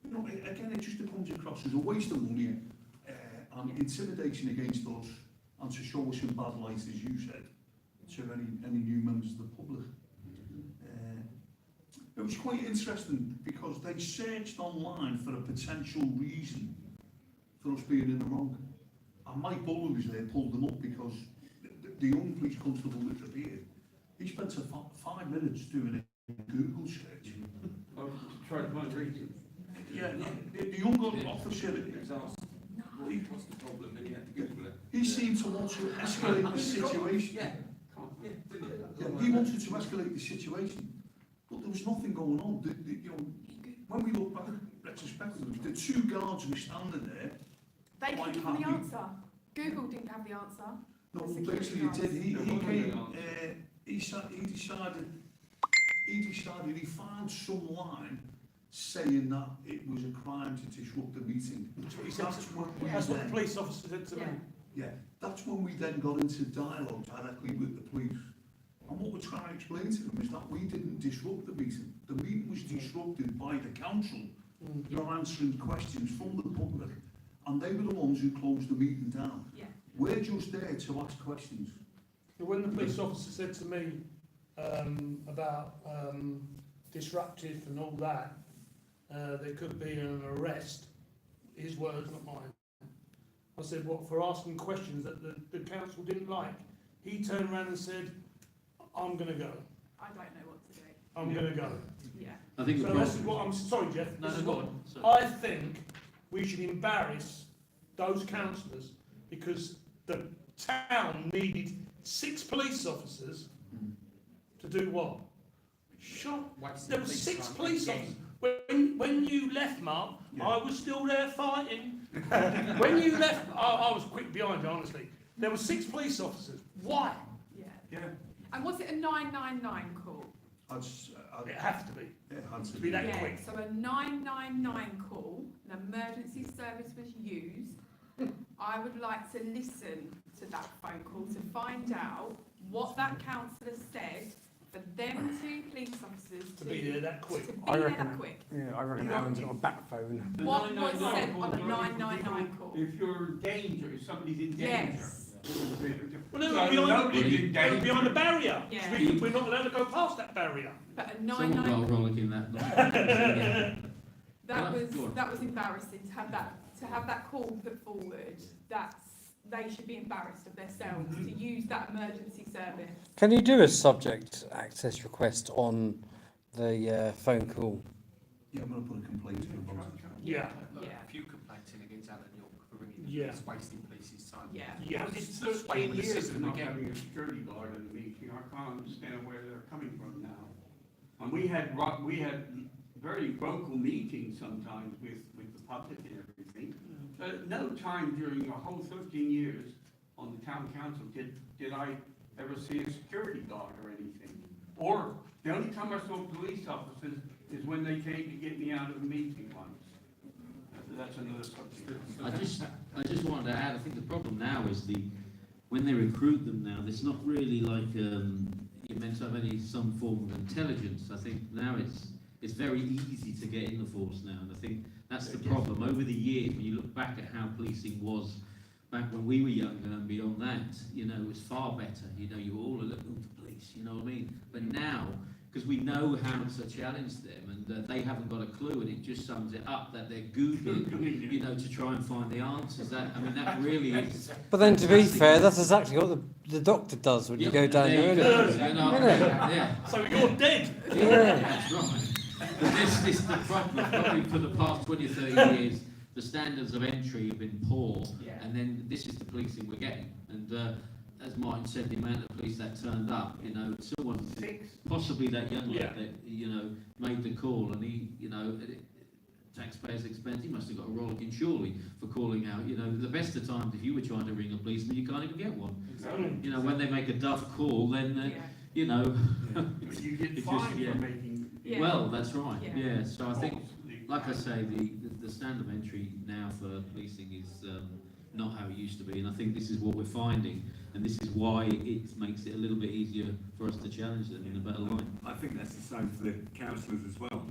You know, again, it just comes across as a waste of money and intimidation against us, and to show us in bad light, as you said, to any new members of the public. It was quite interesting because they searched online for a potential reason for us being in the wrong. And Mike Butler was there, pulled them up, because the young police constable that appeared, he spent 5 minutes doing a Google search. To try to find reason. Yeah, the young officer, What's the problem? And he had to Google it. he seemed to want to escalate the situation. Yeah, he wanted to escalate the situation, but there was nothing going on. You know, when we look back retrospectively, the 2 guards were standing there. They didn't give them the answer. Google didn't have the answer. No, The security basically it guards. did. He decided he found some line saying that it was a crime to disrupt the meeting. That's what the police officer said to me. Yeah, that's when we then got into dialogue directly with the police. And what we're trying to explain to them is that we didn't disrupt the meeting. The meeting was disrupted by the council not answering questions from the public, and they were the ones who closed the meeting down. Yeah. We're just there to ask questions. But when the police officer said to me about disruptive and all that, there could be an arrest, his words, not mine. I said, what, for asking questions that the council didn't like? He turned around and said, I'm going to go. I don't know what to do. I'm going to go. Yeah. I think the So this is problem. what I'm sorry, Jeff. No, This no, is go what on. Sorry. I think we should embarrass those councillors, because the town needed 6 police officers to do what? Sure. There were 6 police officers. When you left, Mark, I was still there fighting. When you left, I was quick behind you, honestly. There were 6 police officers. Why? Yeah. And was it a 999 call? It has to be. It had to Be that Yeah, quick. so a 999 call, an emergency service was used. I would like to listen to that phone call to find out what that councillor said for them 2 police officers To be there that quick. To be I there reckon- that quick. Yeah, I reckon Alan's got a back phone. The What was 999 said on the call, 999 call? If you're in danger, if somebody's in danger. Yes. Well, they So were behind, nobody's in they were danger. behind a barrier. Yeah. We're not allowed to go past that barrier. But a Someone got a 999 rollick in that. that was embarrassing to have that call put forward. They should be embarrassed of themselves to use that emergency service. Can you do a subject access request on the phone call? Yeah, I'm going to put a complaint in about it. Yeah. Yeah. A few complaints in against Alan York for ringing Yeah. it's wasting police's time. Yeah. Yeah. It's Swaying 13 the years system of not again. having a security guard in the meeting. I can't understand where they're coming from now. And we had very vocal meetings sometimes with the public and everything. But at no time during the whole 13 years on the town council did I ever see a security guard or anything. Or the only time I saw police officers is when they came to get me out of the meeting once. That's another subject. I just wanted to add, I think the problem now is when they recruit them now, it's not really like you're meant to have some form of intelligence. I think now it's very easy to get in the force now, and I think that's the problem. Over the years, when you look back at how policing was back when we were younger and beyond that, it was far better. You were all a little police, you know what I mean? But now, because we know how to challenge them, and they haven't got a clue, and it just sums it up that they're Googling, to try and find the answers. That really is. But then, to be fair, that's exactly what the doctor does when you go down there, isn't it? Yeah. So you're dead. Yeah. That's right. But this is the problem. Probably for the past 20 or 30 years, the standards of entry have been poor, and then this is the policing we're getting. And as Martin said, the amount of police that turned up, someone, possibly that young lad that, made the call, and he, taxpayers' expense. He must have got a rollicking surely for calling out. You know, the best of times, if you were trying to ring a policeman, you can't even get one. Exactly. You know, when they make a duff call, then you know, But you get it's fined just, for making. Yeah. well, that's right. Yeah. Yeah. So I think, false. like I say, the standard of entry now for policing is not how it used to be, and I think this is what we're finding, and this is why it makes it a little bit easier for us to challenge them in a better light. I think that's the same for the councillors as well.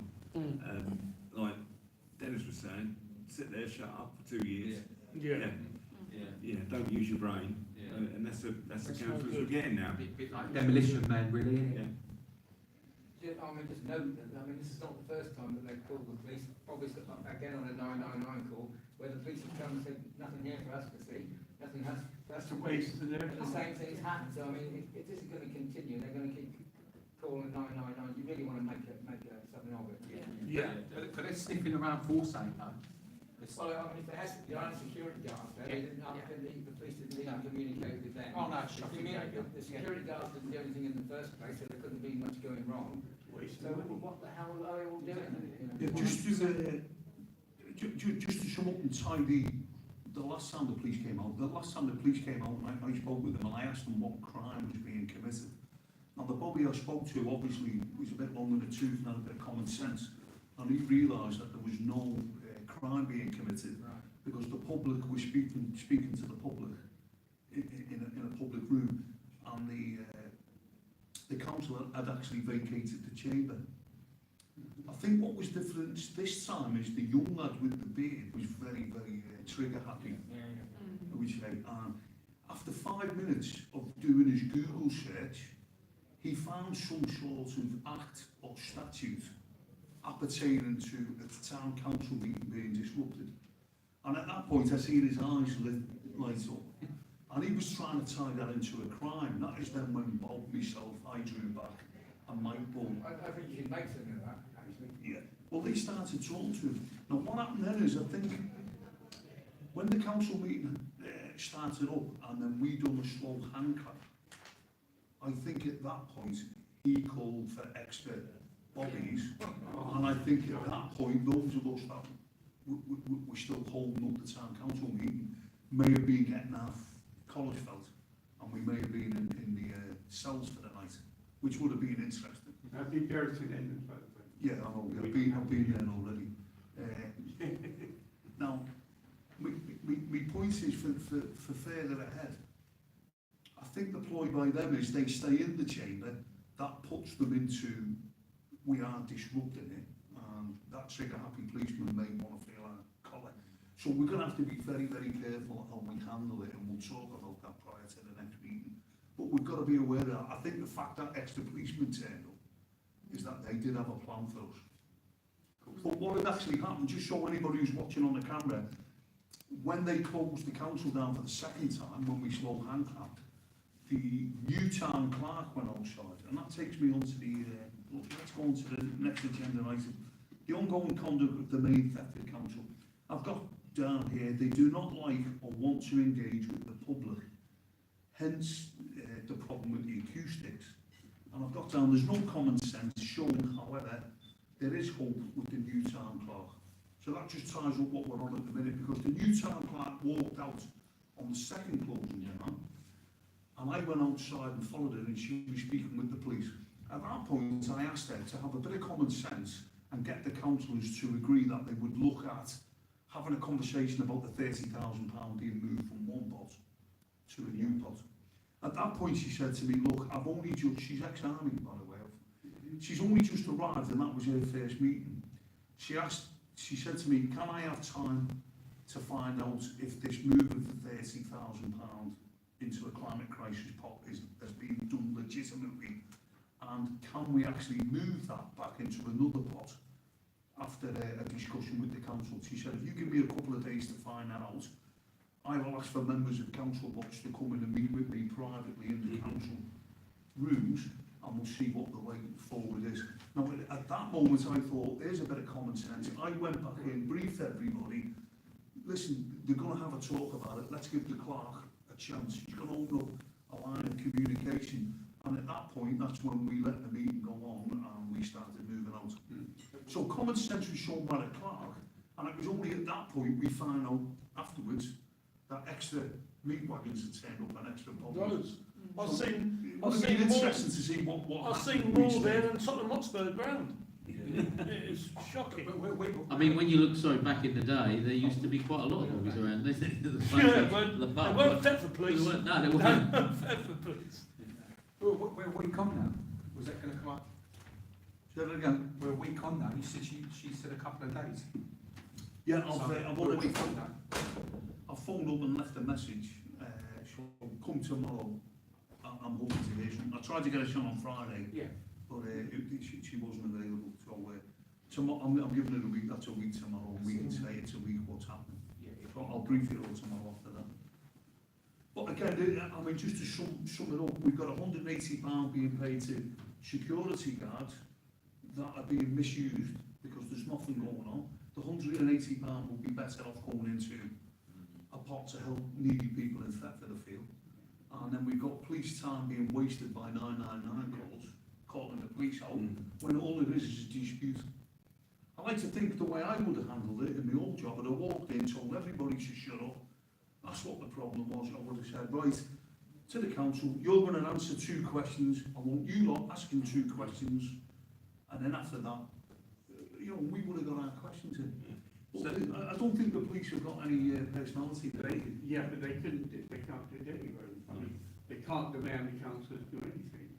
Like Dennis was saying, sit there, shut up for 2 years. Yeah. Yeah, don't use your brain. And that's the councillors we're getting now. Bit like demolition man, really, isn't it? Yeah. I mean, just note that, I mean, this is not the first time that they've called the police, probably again on a 999 call, where the police have come and said, nothing here for us to see, nothing has, That's a waste of their and the time. same thing has happened, so I mean, if this is going to continue, they're going to keep calling 999, you really want to make something of it. Yeah. But they're sniffing around for saying though. Well, I mean, if there has to be security guards there, they didn't, the police didn't even communicate with them. Oh no, The shocking. the security guards didn't do anything in the first place, so there couldn't be much going wrong. So what the hell are they all doing? You know? Yeah, just to sum up and tidy, the last time the police came out, I spoke with them and I asked them what crime was being committed. Now the Bobby I spoke to obviously was a bit long in the tooth and had a bit of common sense, and he realised that there was no crime being committed because the public was speaking to the public in a public room, and the council had actually vacated the chamber. I think what was different this time is the young lad with the beard was very, very trigger happy, I would say. And after 5 minutes of doing his Google search, he found some sort of act or statute appertaining to a town council meeting being disrupted. And at that point, I seen his eyes light up. And he was trying to tie that into a crime. That is then when Bob, myself, I drew back, and Mike Bull. I think you should make something of that, actually. Yeah. Well, they started talking to him. Now, what happened then is, I think, when the council meeting started up, and then we done a slow hand clap, I think at that point, he called for extra bobbies, and I think at that point, those of us that were still holding up the town council meeting may have been getting our college felt, and we may have been in the cells for the night, which would have been interesting. I've been there to the end of the Yeah, I know, I've been there already. Now, my point is for further ahead, I think the ploy by them is they stay in the chamber, that puts them into, we are disrupting it, and that trigger happy policeman may want to feel our collar. So we're going to have to be very, very careful how we handle it, and we'll talk about that prior to the next meeting. But we've got to be aware that I think the fact that extra policemen turned up is that they did have a plan for us. But what had actually happened, just so anybody who's watching on the camera, when they closed the council down for the second time, when we slow hand clapped, the new town clerk went outside, and that takes me on to the, let's go on to the next agenda item. The ongoing conduct of the main Thetford Council. I've got down here, they do not like or want to engage with the public, hence the problem with the acoustics. And I've got down, there's no common sense shown, however, there is hope with the new town clerk. So that just ties up what we're on at the minute, because the new town clerk walked out on the second closing down, and I went outside and followed her, and she was speaking with the police. At that point, I asked her to have a bit of common sense and get the councillors to agree that they would look at having a conversation about the £30,000 being moved from one pot to a new pot. At that point, she said to me, look, I've only just, she's ex-army, by the way, she's only just arrived, and that was her first meeting. She said to me, can I have time to find out if this move of the £30,000 into a climate crisis pot has been done legitimately, and can we actually move that back into another pot after a discussion with the council? She said, if you give me a couple of days to find that out, I will ask for members of council box to come in and meet with me privately in the council rooms, and we'll see what the way forward is. Now, at that moment, I thought, there's a bit of common sense. I went back in, briefed everybody, listen, they're going to have a talk about it, let's give the clerk a chance. She's going to open up a line of communication, and at that point, that's when we let the meeting go on, and we started moving out. So common sense was shown by the clerk, And it was only at that point we found out afterwards that extra meat wagons had turned up and extra problems. Loads. I've seen, It would I've have been seen more, interesting to see what I've happened seen with more each there day. than Tottenham Hotspur ground. It's shocking. I mean, when you look, sorry, back in the day, there used to be quite a lot of lorries around. Yeah, but the they weren't Thetford police. No, they weren't. Thetford police. We're a week on now. Was that going to come up? Say that again. We're a week on now. You said she said a couple of days. Yeah, So, I've we're a already week on now. I've phoned up and left a message. She'll come tomorrow. I'm hoping to hear something. I tried to get a shot on Friday, Yeah. but she wasn't available. So tomorrow, I'm giving it a week. That's a week tomorrow. We can say it's a week. What's happening? Yeah. So I'll brief you all tomorrow after that. But again, I mean, just to sum it up, we've got £180 being paid to security guards that are being misused because there's nothing going on. The £180 will be better off going into a pot to help needy people in Thetford, I feel. And then we've got police time being wasted by 999 calls, calling the police out, when all it is a dispute. I like to think the way I would have handled it in my old job, I'd have walked in, told everybody to shut up. That's what the problem was. I would have said, right, to the council, you're going to answer 2 questions. I want you lot asking 2 questions. And then after that, we would have got our questions in. But I don't think the police have got any personality. Yeah, but they can't do it anywhere. I mean, they can't demand the council to do anything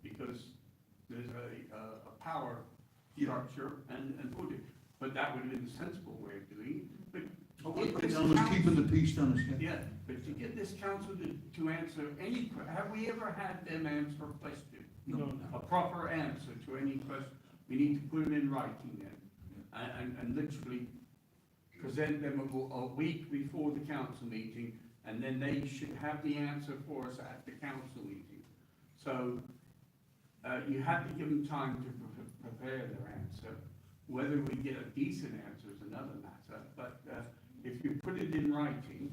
because there's a power structure and put it. But that would have been a sensible way of doing it. But Keeping the peace, Dennis. yeah, but to get this council to answer any, have we ever had them answer a question? No. A proper answer to any question? We need to put them in writing then, and literally present them a week before the council meeting, and then they should have the answer for us at the council meeting. So, you have to give them time to prepare their answer. Whether we get a decent answer is another matter, but if you put it in writing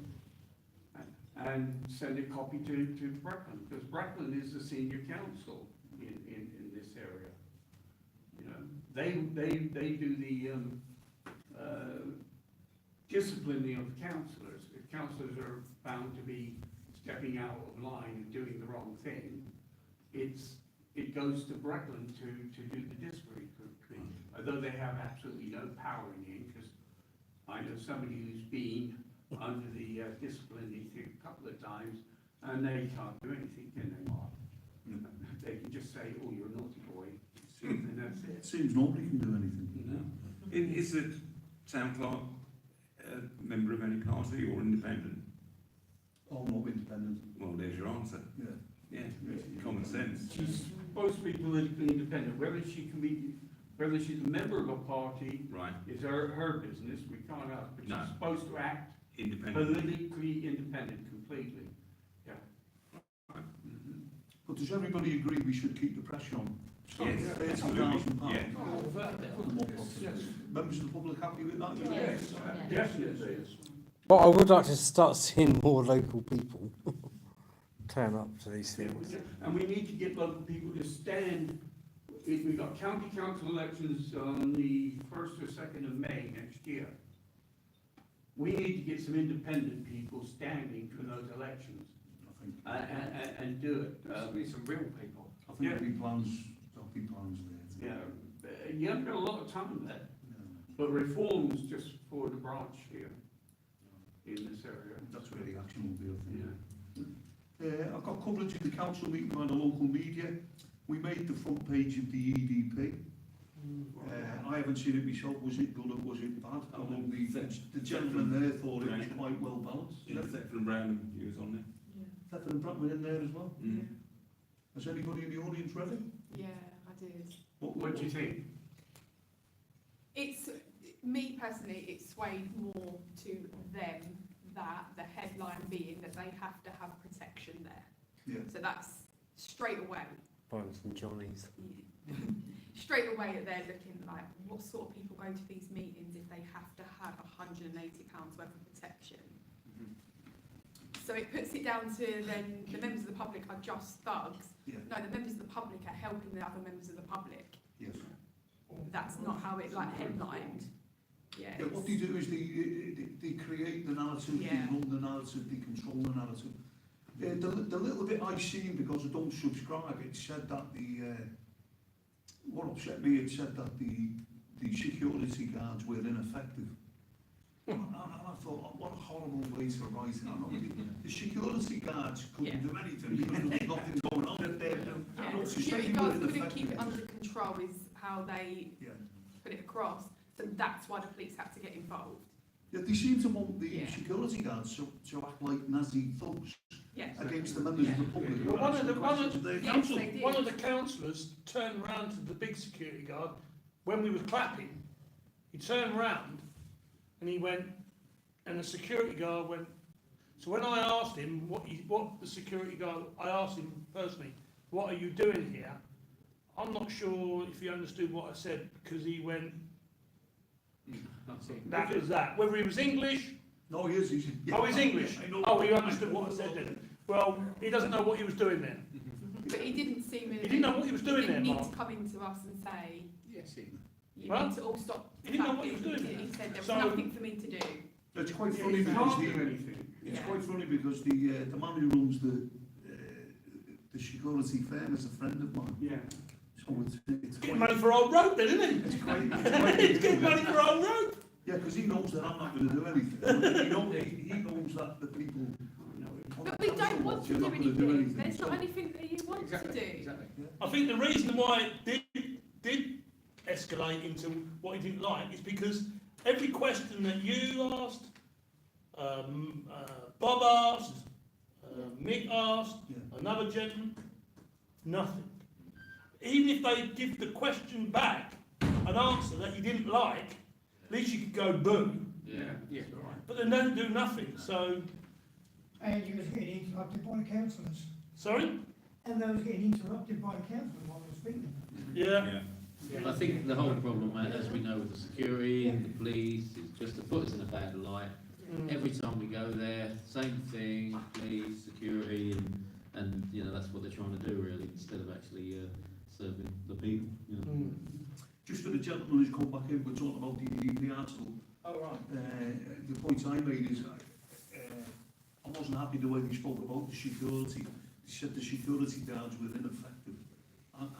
and send a copy to Breckland, because Breckland is the senior council in this area. You know, they do the disciplining of councillors. If councillors are found to be stepping out of line and doing the wrong thing, it goes to Breckland to do the disciplinary, although they have absolutely no power in the end, because I know somebody who's been under the disciplinary thing a couple of times, and they can't do anything, can they? They can just say, oh, you're a naughty boy, and that's It it. seems nobody can do anything. No. Is the town clerk a member of any party or independent? Oh, no, independent. Well, there's your answer. Yeah. Yeah, common sense. She's supposed to be politically independent. Whether she's a member of a party Right, is her business. We can't ask, but No. she's supposed to act independent. politically independent completely. Yeah. Mhm. But does everybody agree we should keep the pressure on? Yes, £30,000. yeah. Members of the public happy with that? Yes. Definitely. But I would like to start seeing more local people turn up to these things. And we need to get local people to stand. We've got county council elections on the 1st or 2nd of May next year. We need to get some independent people standing for those elections and do it. There'll be some real people. I think there'll be plans there. Yeah, you haven't got a lot of time left, Yeah. but reform's just for the branch here in this area. That's where the action will be, I think. Yeah. I've got coverage of the council meeting by the local media. We made the front page of the EDP. I haven't seen it myself. Was it good or was it bad? I know the gentleman there thought it was quite well balanced. Yeah, Thetford and Brown, you was on there. Thetford and Bratton in there as well. Mm. Has anybody in the audience read it? Yeah, I did. What do you think? It's, me personally, it swayed more to them, that the headline being that they have to have protection there. Yeah. So that's straight away. Bons and Johnnies. Straight away they're looking like, what sort of people go to these meetings if they have to have £180 worth of protection? So it puts it down to then the members of the public are just thugs. Yeah. No, the members of the public are helping the other members of the public. Yes. That's not how it headlined. Yeah. Yeah, what they do is they create the narrative, they Yeah. run the narrative, they control the narrative. The little bit I seen, because I don't subscribe, it said that what upset me, it said that the security guards were ineffective. And I thought, oh, what a horrible way to write it. I know the security guards couldn't do anything because there was nothing going on in there. Yeah, No, the to say security they were guards couldn't ineffective keep it is- under control is how they Yeah. put it across. So that's why the police had to get involved. Yeah, they seem to want the Yeah. security guards to act like Nazi thugs Yes. against the members of the public. who Well, are one of asking the- one of- questions of their Yes, council. they did. One of the councillors turned round to the big security guard when we were clapping. He turned round and he went, and the security guard went. So when I asked him what the security guard, I asked him personally, "What are you doing here?" I'm not sure if he understood what I said because he went, "That was that." Whether he was English. No, he is. He's English. I know. Oh, he understood what I said then. Well, he doesn't know what he was doing there. But he didn't seem. He didn't know what he was doing He there, didn't need Mark. to come into us and say, Yes, it. "You Well, need to all stop." he didn't know what he was doing. He said there was So- nothing for me to do. It's quite Yeah, funny you because can't do anything. it's Yeah. quite funny because the man who runs the security firm is a friend of mine. Yeah. So it's Getting quite, money for old rope then, isn't it's he? quite He's getting money for old rope. yeah, because he knows that I'm not going to do anything. He knows that the people. But we don't want to You're do not gonna anything. There's so- not anything that you want to do. Exactly. I think the reason why it did escalate into what he didn't like is because every question that you asked, Bob asked, Mick asked, Yeah. another gentleman, nothing. Even if they give the question back an answer that you didn't like, at least you could go boo. Yeah. Yeah. All right. But they don't do nothing. So, And you was getting interrupted by the councillors. sorry? And they was getting interrupted by the councillors while they were speaking. Yeah. I think the whole problem, as we know, with the security and the police, is just to put us in a bad light. Every time we go there, same thing, police, security, and you know, that's what they're trying to do really, instead of actually serving the people, you know. Just for the gentleman who's come back in, we're talking about the EDP article. Oh, right. The point I made is I wasn't happy the way they spoke about the security. They said the security guards were ineffective. And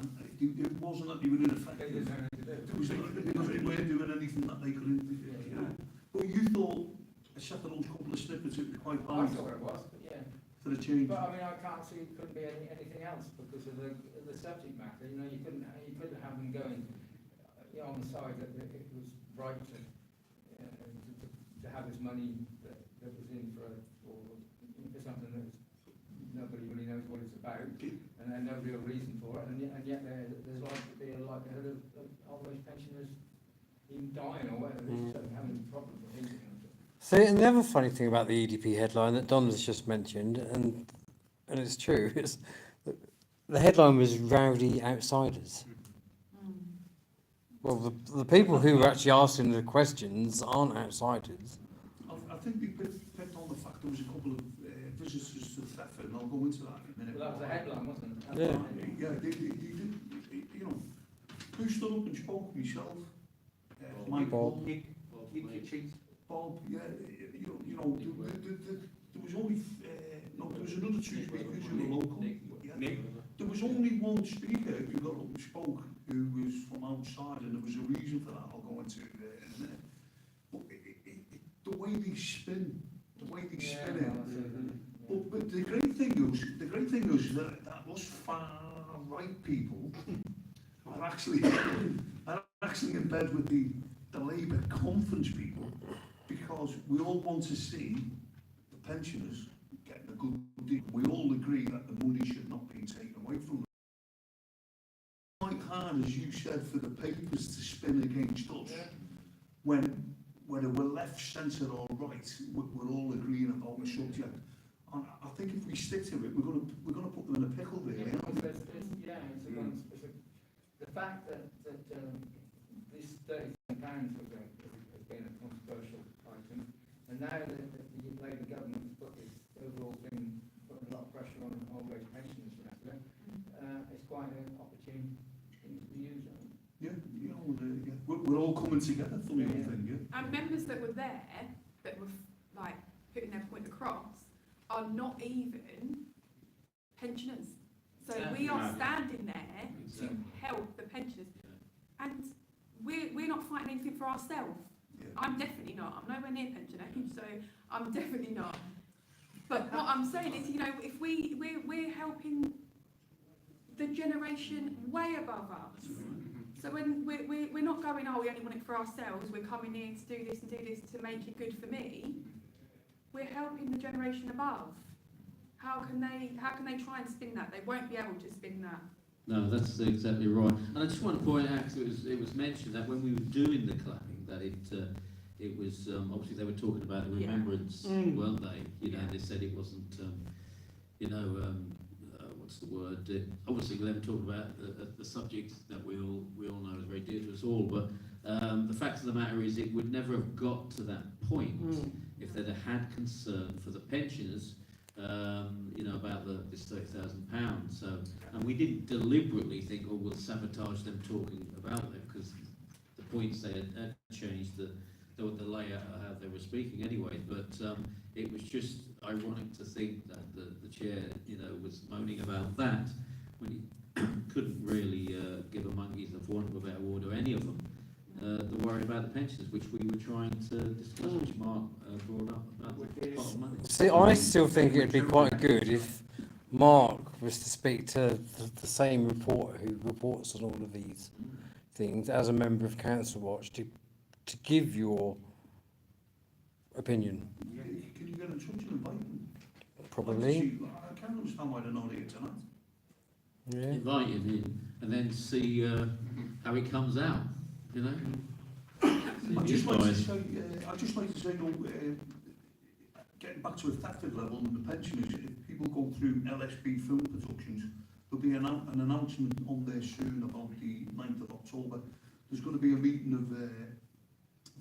it wasn't that they were ineffective. It was because they weren't doing anything that they could. You know. But you thought, except for those couple of snippets, it was quite I bad thought it was, but yeah. for the change. But I mean, I can't see it couldn't be anything else because of the subject matter. You know, you couldn't have them going on the side that it was right to have this money that was in for something that nobody really knows what it's about, and there's no real reason for it, and yet there's like to be a likelihood of old age pensioners even dying or whatever, having problems with anything. See, and the other funny thing about the EDP headline that Don has just mentioned, and it's true, is that the headline was "Rowdy Outsiders." Well, the people who were actually asking the questions aren't outsiders. I think they picked on the fact there was a couple of visitors to Thetford, and I'll go into that in a minute. Well, that was the headline, wasn't it? Yeah. Yeah, they did, you know, who stood up and spoke? Myself, Mike, Bob. Bob, yeah, you know, there was only, no, there was another two speakers who were local. Yeah. There was only one speaker who got up and spoke, who was from outside, and there was a reason for that. I'll go into it in a minute. But the way they spin it. But the great thing is that those far right people are actually in bed with the Labour conference people, because we all want to see the pensioners getting a good deal. We all agree that the money should not be taken away from them. Quite hard, as you said, for the papers to spin against us, when whether we're left, centre or right, we're all agreeing about the subject. And I think if we stick to it, we're going to put them in a pickle, really. The fact that this £37 has been a controversial item, and now that the Labour government has put this overall thing, putting a lot of pressure on old age pensioners, it's quite an opportune thing to use. Yeah, you know, we're all coming together for the whole thing, yeah? And members that were there, that were like putting their point across, are not even pensioners. So we are standing there to help the pensioners. And we're not fighting anything for ourselves. Yeah. I'm definitely not. I'm nowhere near pension age, so I'm definitely not. But what I'm saying is, you know, if we're helping the generation way above us. So when we're not going, oh, we only want it for ourselves, we're coming here to do this and do this to make it good for me. We're helping the generation above. How can they try and spin that? They won't be able to spin that. No, that's exactly right. And I just want to point out, 'cause it was mentioned that when we were doing the clapping, that it was obviously they were talking about the remembrance, weren't they? You know, they said it wasn't, what's the word? Obviously, they were talking about the subject that we all know is very dear to us all. But the fact of the matter is, it would never have got to that point if they'd have had concern for the pensioners. About this £30,000. So, and we didn't deliberately think, oh, we'll sabotage them talking about it, because the points they had changed, the layout of how they were speaking anyway. But it was just ironic to think that the chair, was moaning about that when he couldn't really give a monkey's, for want of a better word, or any of them. The worry about the pensions, which we were trying to discuss, which Mark brought up about the pot of money. See, I still think it'd be quite good if Mark was to speak to the same reporter who reports on all of these things as a member of Council Watch to give your opinion. Yeah, can you get in touch and invite them? Probably. I can't understand why they're not here tonight. Yeah. Invite him in and then see how it comes out. I'd just like to say, getting back to a Thetford level and the pensioners, if people go through LSB film productions, there'll be an announcement on there soon about the 9th of October. There's going to be a meeting of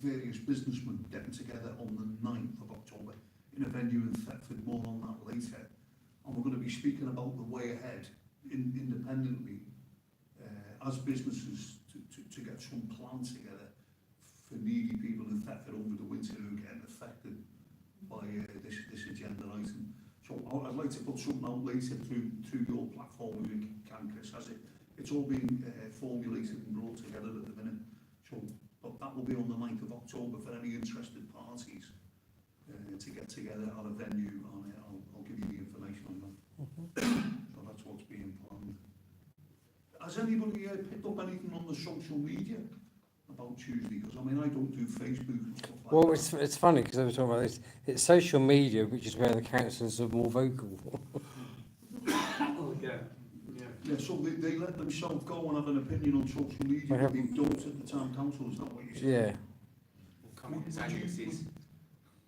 various businessmen getting together on the 9th of October in a venue in Thetford. More on that later. And we're going to be speaking about the way ahead independently as businesses to get some plan together for needy people in Thetford over the winter who are getting affected by this agenda item. So I'd like to put something out later through your platform if you can, Chris, as it's all being formulated and brought together at the minute. So but that will be on the 9th of October for any interested parties to get together at a venue, and I'll give you the information on that. So that's what's being planned. Has anybody picked up anything on the social media about Tuesday? Because I mean, I don't do Facebook and stuff like that. Well, it's funny because I was talking about this. It's social media, which is where the councillors are more vocal. Yeah, so they let themselves go and have an opinion on social media, but they don't at the town council. Is that what you said? Yeah.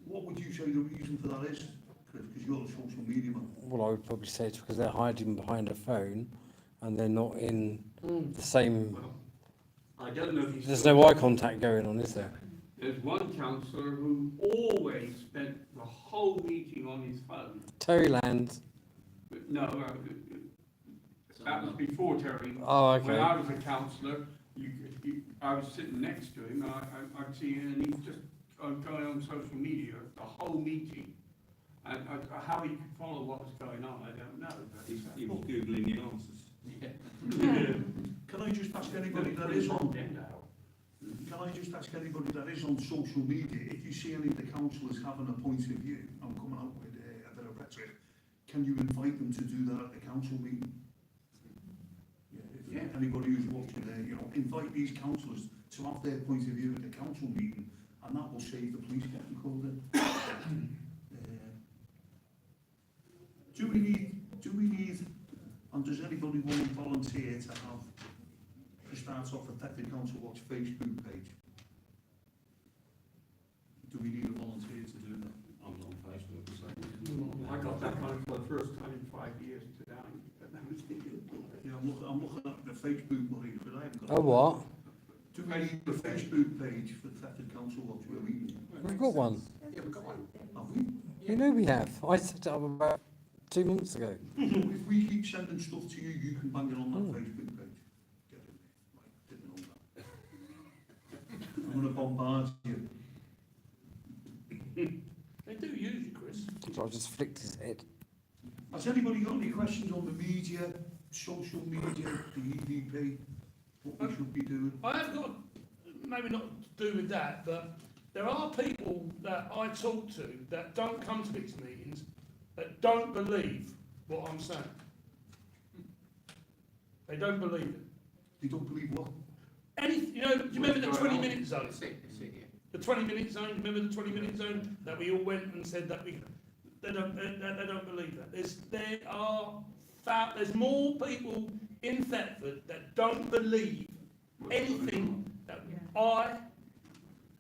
What would you say the reason for that is, Chris? Because you're a social media man. Well, I would probably say it's because they're hiding behind a phone and they're not in the same. I don't know if he's... There's no eye contact going on, is there? There's one councillor who always spent the whole meeting on his phone. Terryland. No, that was before Terry. Oh, okay. When I was a councillor, I was sitting next to him, and I'd see him, and he's just going on social media the whole meeting. And how he could follow what was going on, I don't know. But He was Googling the answers. Can I just ask anybody that is on? Can I just ask anybody that is on social media, if you see any of the councillors having a point of view and coming out with a bit of rhetoric, can you invite them to do that at the council meeting? Yeah, if anybody who's watching there, invite these councillors to have their point of view at the council meeting, and that will save the police getting called in. Do we need, and does anybody want to volunteer to start off a Thetford Council Watch Facebook page? Do we need a volunteer to do that? I'm not on Facebook, so... I got that one for the first time in 5 years today. Yeah, I'm looking at the Facebook money, but I haven't got. Oh, what? Do we need a Facebook page for Thetford Council Watch where we can? We've got one. Yeah, we've got one. Have we? You know we have. I set it up about 2 months ago. So if we keep sending stuff to you, you can bang it on that Facebook page. Get it? Right, didn't know that. I'm going to bombard you. They do use you, Chris. So I just flicked his head. Has anybody got any questions on the media, social media, the EDP, what we should be doing? I have got, maybe not to do with that, but there are people that I talk to that don't come to these meetings, that don't believe what I'm saying. They don't believe it. They don't believe what? Do you remember the 20-minute zone? The 20-minute zone, remember the 20-minute zone that we all went and said that they don't believe that. There's more people in Thetford that don't believe anything that I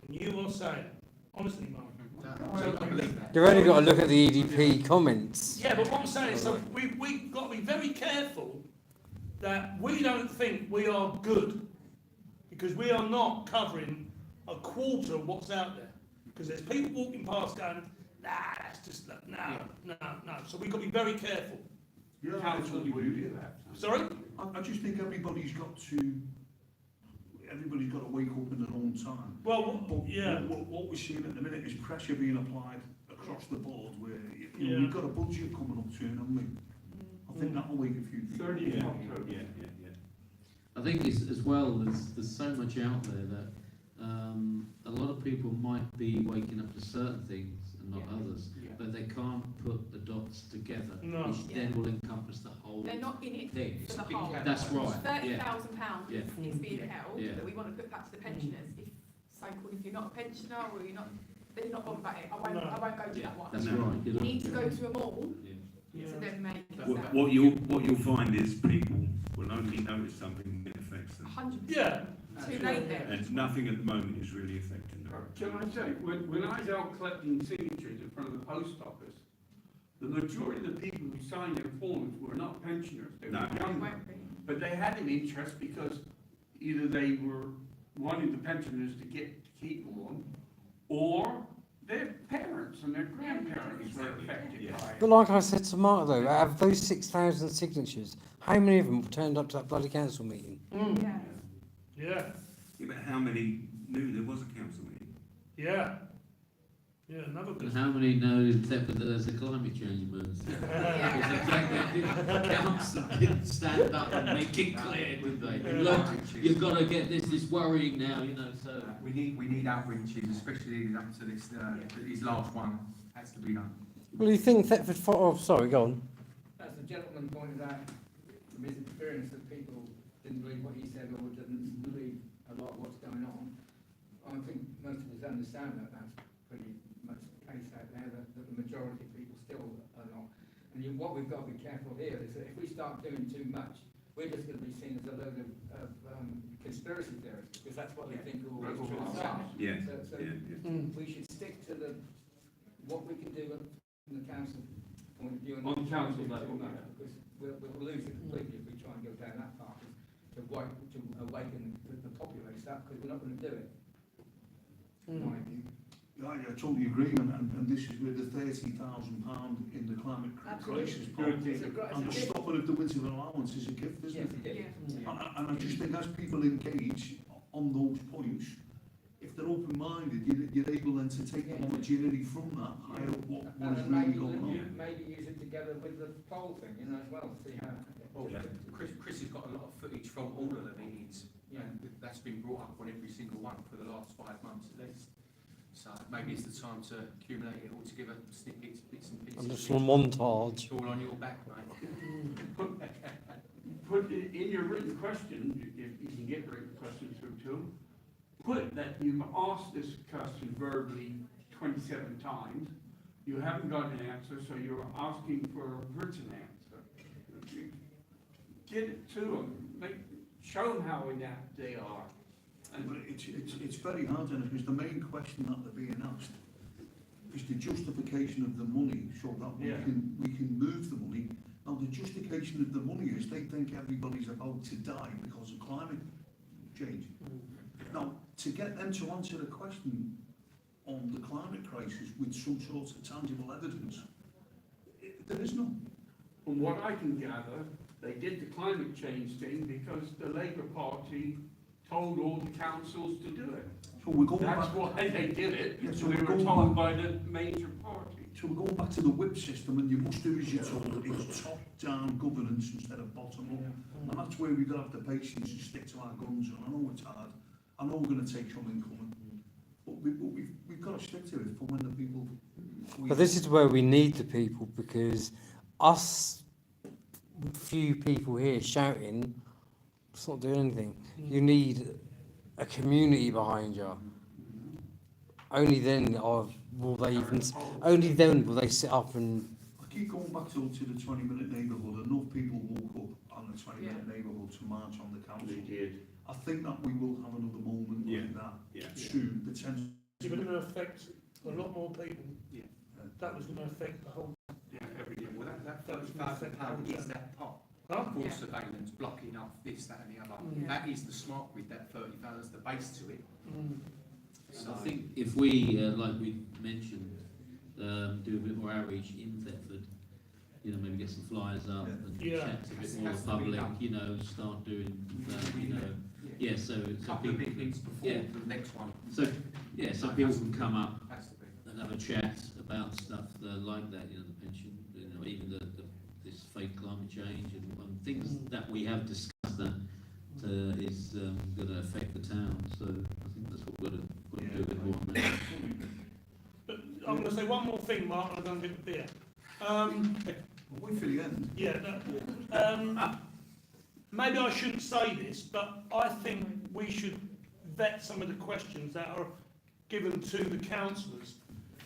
and you are saying. Honestly, Mark. You've only got to look at the EDP comments. Yeah, but what I'm saying is, so we've got to be very careful that we don't think we are good, because we are not covering a quarter of what's out there. Because there's people walking past going, nah, that's just, no. So we've got to be very careful. Yeah, Council would do that. Sorry? I just think everybody's got to wake up in their own time. Well, But yeah. what we're seeing at the minute is pressure being applied across the board, where Yeah. we've got a budget coming up soon, haven't we? I think that'll wake a few people. 30th Yeah, October. yeah. I think it's as well, there's so much out there that a lot of people might be waking up to certain things and not others, but they can't put the dots together, No. which then will encompass the whole They're not in it thing. for the whole. That's right, yeah. £30,000 Yeah. is being held Yeah. that we want to put back to the pensioners. If so-called, if you're not a pensioner or you're not, then you're not bothered about it. I won't go to that one. That's No. right. You need to go to them all Yeah. to then make it What you'll find is people will only notice something that affects them, 100%. Yeah. Too late then. and nothing at the moment is really affecting them. Can I say, when I was out collecting signatures in front of the post office, the majority of the people who signed their forms were not pensioners, they were No. It younger. won't be. But they had an interest because either they were wanting the pensioners to keep on, or their parents and their grandparents were affected Yeah. by But it. like I said to Mark though, out of those 6,000 signatures, how many of them turned up to that bloody council meeting? Yeah. Yeah. Yeah, but how many knew there was a council meeting? Yeah. Yeah, another And good. how many know in Thetford that there's a climate change emergency? The council didn't stand up and make it clear, did they? Look, you've got to get this worrying now, so. We need outreaches, especially leading up to this last one, has to be done. Well, you think Thetford... Oh, sorry, go on. As the gentleman pointed out, from his experience, that people didn't believe what he said or didn't believe a lot of what's going on. I think most of us understand that that's pretty much the case out there, that the majority of people still are not. And what we've got to be careful here is that if we start doing too much, we're just going to be seen as a load of conspiracy theorists, because that's what they think all these truths are. Yeah, So yeah. we should stick to what we can do from the council point of view. And On not try and council do level, too much, yeah. because we'll lose it completely if we try and go down that path, to awaken the populace up, because we're not going to do it. In my view. I totally agree, and this is where the £30,000 in the climate crisis pot It's a gr- and the it's a gift. stopping of the winter allowance is a gift, isn't it? Yeah. And I just think as people engage on those points, if they're open-minded, you're able then to take the homogeneity from that, higher up what And is then really maybe, going on. maybe use it together with the poll thing, as well, see how. Well, Chris has got a lot of footage from all of the meetings, and that's been brought up on every single one for the last 5 months at least. So maybe it's the time to accumulate it all together, snippets, bits and pieces. And just a montage. It's all on your back, mate. Put in your written question, if you can get written questions through to them, put that you've asked this question verbally 27 times, you haven't got an answer, so you're asking for a written answer. Get it to them, show them how inept they are. But it's very hard, and because the main question that they're being asked is the justification of the money, so that we can move the money. Now the justification of the money is they think everybody's about to die because of climate change. Now, to get them to answer the question on the climate crisis with some sort of tangible evidence, there is none. From what I can gather, they did the climate change thing because the Labour Party told all the councils to do it. So we're going That's back, why they did it, Yeah, so so we we're were going told by the major party. so we're going back to the whip system, and you must do as you're told. It's top-down governance instead of bottom-up. And that's where we've got to have the patience and stick to our guns. And I know it's hard. I know we're going to take some incoming. But we've got to stick to it for when the people... But this is where we need the people, because us few people here shouting, it's not doing anything. You need a community behind you. Only then will they even. Only then will they sit up and. I keep going back to the 20-minute neighbourhood. Enough people woke up on the 20-minute neighbourhood to march on the council. They did. I think that we will have another moment like that soon, potentially. It's going to affect a lot more people. Yeah. That was going to affect the whole. Yeah, every year. Well, that £30,000 is that pot. Huh? For Yeah. surveillance, blocking off this, that and the other. Yeah. That is the smart with that 30,000, that's the base to it. Mm. So, I think if we, like we mentioned, do a bit more outreach in Thetford, you know, maybe get some flyers up and Yeah. chat to a bit more Has of the to be public, done. you know, start doing, you know, yeah, so a couple of people, big things before yeah. the next one. so, yeah, so people can come up Has to be. and have a chat about stuff like that, you know, the pension, you know, even this fake climate change and things that we have discussed that is going to affect the town. So I think that's what we're going to do a bit more on that. But I'm going to say one more thing, Mark, and I'm going to get the beer. Wait for the end. Yeah. No, maybe I shouldn't say this, but I think we should vet some of the questions that are given to the councillors,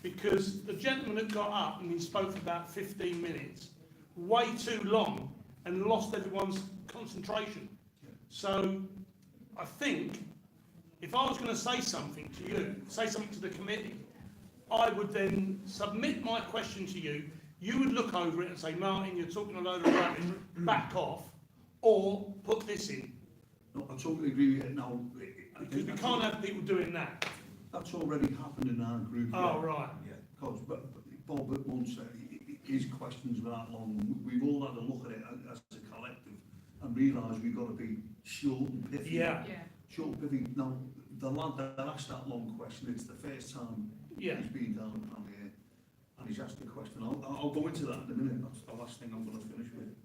because the gentleman that got up and he spoke for about 15 minutes, way too long, and lost everyone's concentration. So I think if I was going to say something to you, say something to the committee, I would then submit my question to you. You would look over it and say, Martin, you're talking a load of rubbish, back off, or put this in. No, I totally agree with you. Now, Because we can't have people doing that. that's already happened in our group. Oh, right. Yeah, because Bob at once his questions were that long. We've all had a look at it as a collective and realised we've got to be short and pithy. Yeah. Yeah. Short and pithy. Now, the lad that asked that long question, it's the first time Yeah. he's been down here and he's asked the question. I'll go into that in a minute. That's the last thing I'm going to finish with.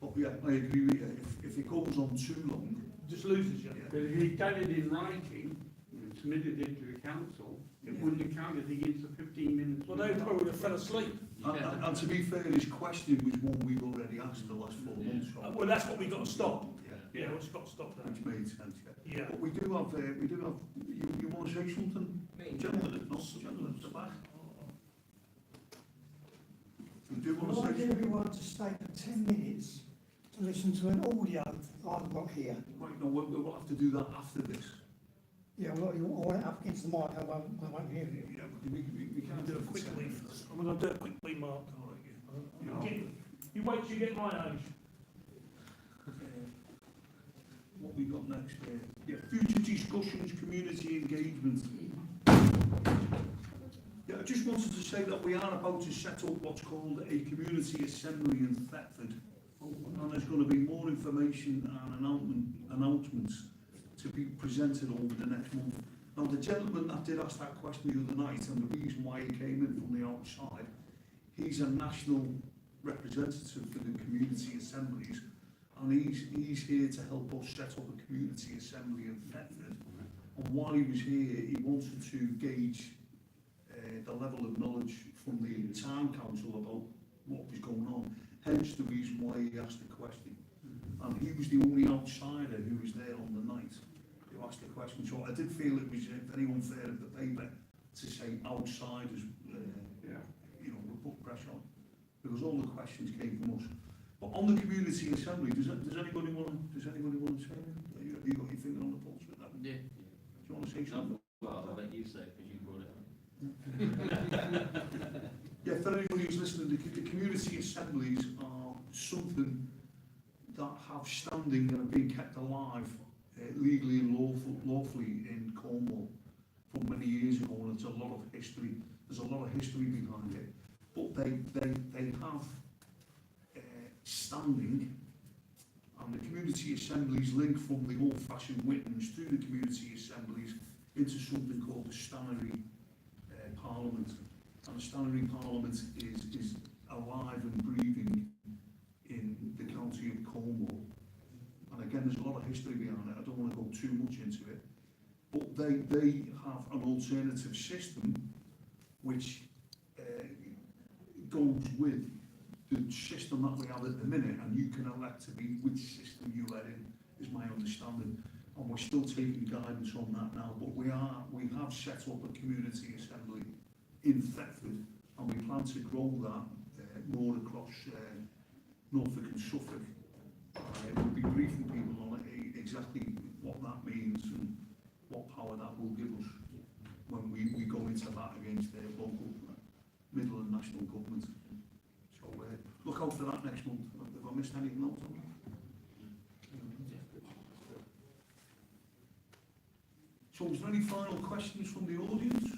But yeah, I agree with you. If it goes on too long, Just loses you. yeah. But if he'd done it in writing, and submitted it to the council, it wouldn't have counted against the 15 minutes. Well, they probably would have fell asleep. And to be fair, his question was one we've already asked the last 4 months. So, Well, that's what we've got to stop. yeah, Yeah, we've got to stop that. which made sense. Yeah. Yeah. But we do have. You want to say something, gentlemen? No, gentlemen, at the back. You do I'd want to like say? everyone to stay for 10 minutes to listen to an audio I've got here. Right, no, we'll have to do that after this. Yeah, well, I want it up against the mic, I won't hear it. Yeah, we Can can't do do it it quickly. quickly. I'm going to do it quickly, Mark. All right, yeah. You wait till you get my age. What we got next here? Yeah, future discussions, community engagement. Yeah, I just wanted to say that we are about to set up what's called a community assembly in Thetford. And there's going to be more information and announcements to be presented over the next month. Now, the gentleman that did ask that question the other night, and the reason why he came in from the outside, he's a national representative for the community assemblies, and he's here to help us set up a community assembly in Thetford. And while he was here, he wanted to gauge the level of knowledge from the town council about what was going on, hence the reason why he asked the question. And he was the only outsider who was there on the night who asked the question. So I did feel it was very unfair of the paper to say outsiders, you know, we put pressure on, because all the questions came from us. But on the community assembly, does anybody want to say anything? Have you got your finger on the pulse with that? Yeah. Do you want to say something? Well, I'll let you say it because you brought it up. Yeah, for anybody who's listening, the community assemblies are something that have standing and are being kept alive legally and lawfully in Cornwall from many years ago, and it's a lot of history. There's a lot of history behind it, but they have standing, and the community assemblies link from the old-fashioned Wittens to the community assemblies into something called the Stannery Parliament. And the Stannery Parliament is alive and breathing in the county of Cornwall. And again, there's a lot of history behind it. I don't want to go too much into it. But they have an alternative system which goes with the system that we have at the minute, and you can elect to be which system you let in, is my understanding. And we're still taking guidance on that now, but we have set up a community assembly in Thetford, and we plan to grow that more across Norfolk and Suffolk. We'll be briefing people on it, exactly what that means and what power that will give us when we go into that against their local, middle and national government. So look out for that next month. Have I missed anything else on that? So is there any final questions from the audience?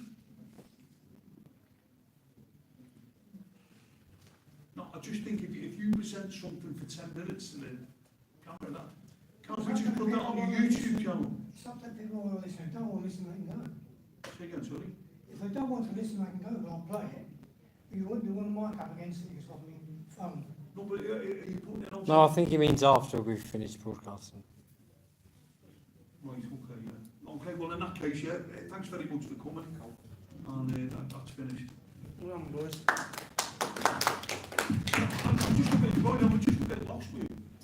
No, I just think if you present something for 10 minutes to the camera, can't we just put that on your YouTube channel? It's not that people want to listen. If they don't want to listen, they can go. Say again, sorry? If they don't want to listen, they can go, but I'll play it. But you wouldn't want to mic up against it, it's probably fun. No, but are you putting it on? No, I think he means after we've finished broadcasting. Right, okay, yeah. Okay, well in that case, yeah, thanks very much for coming. And that's finished. Well, boys. I'm just a bit, right, I'm just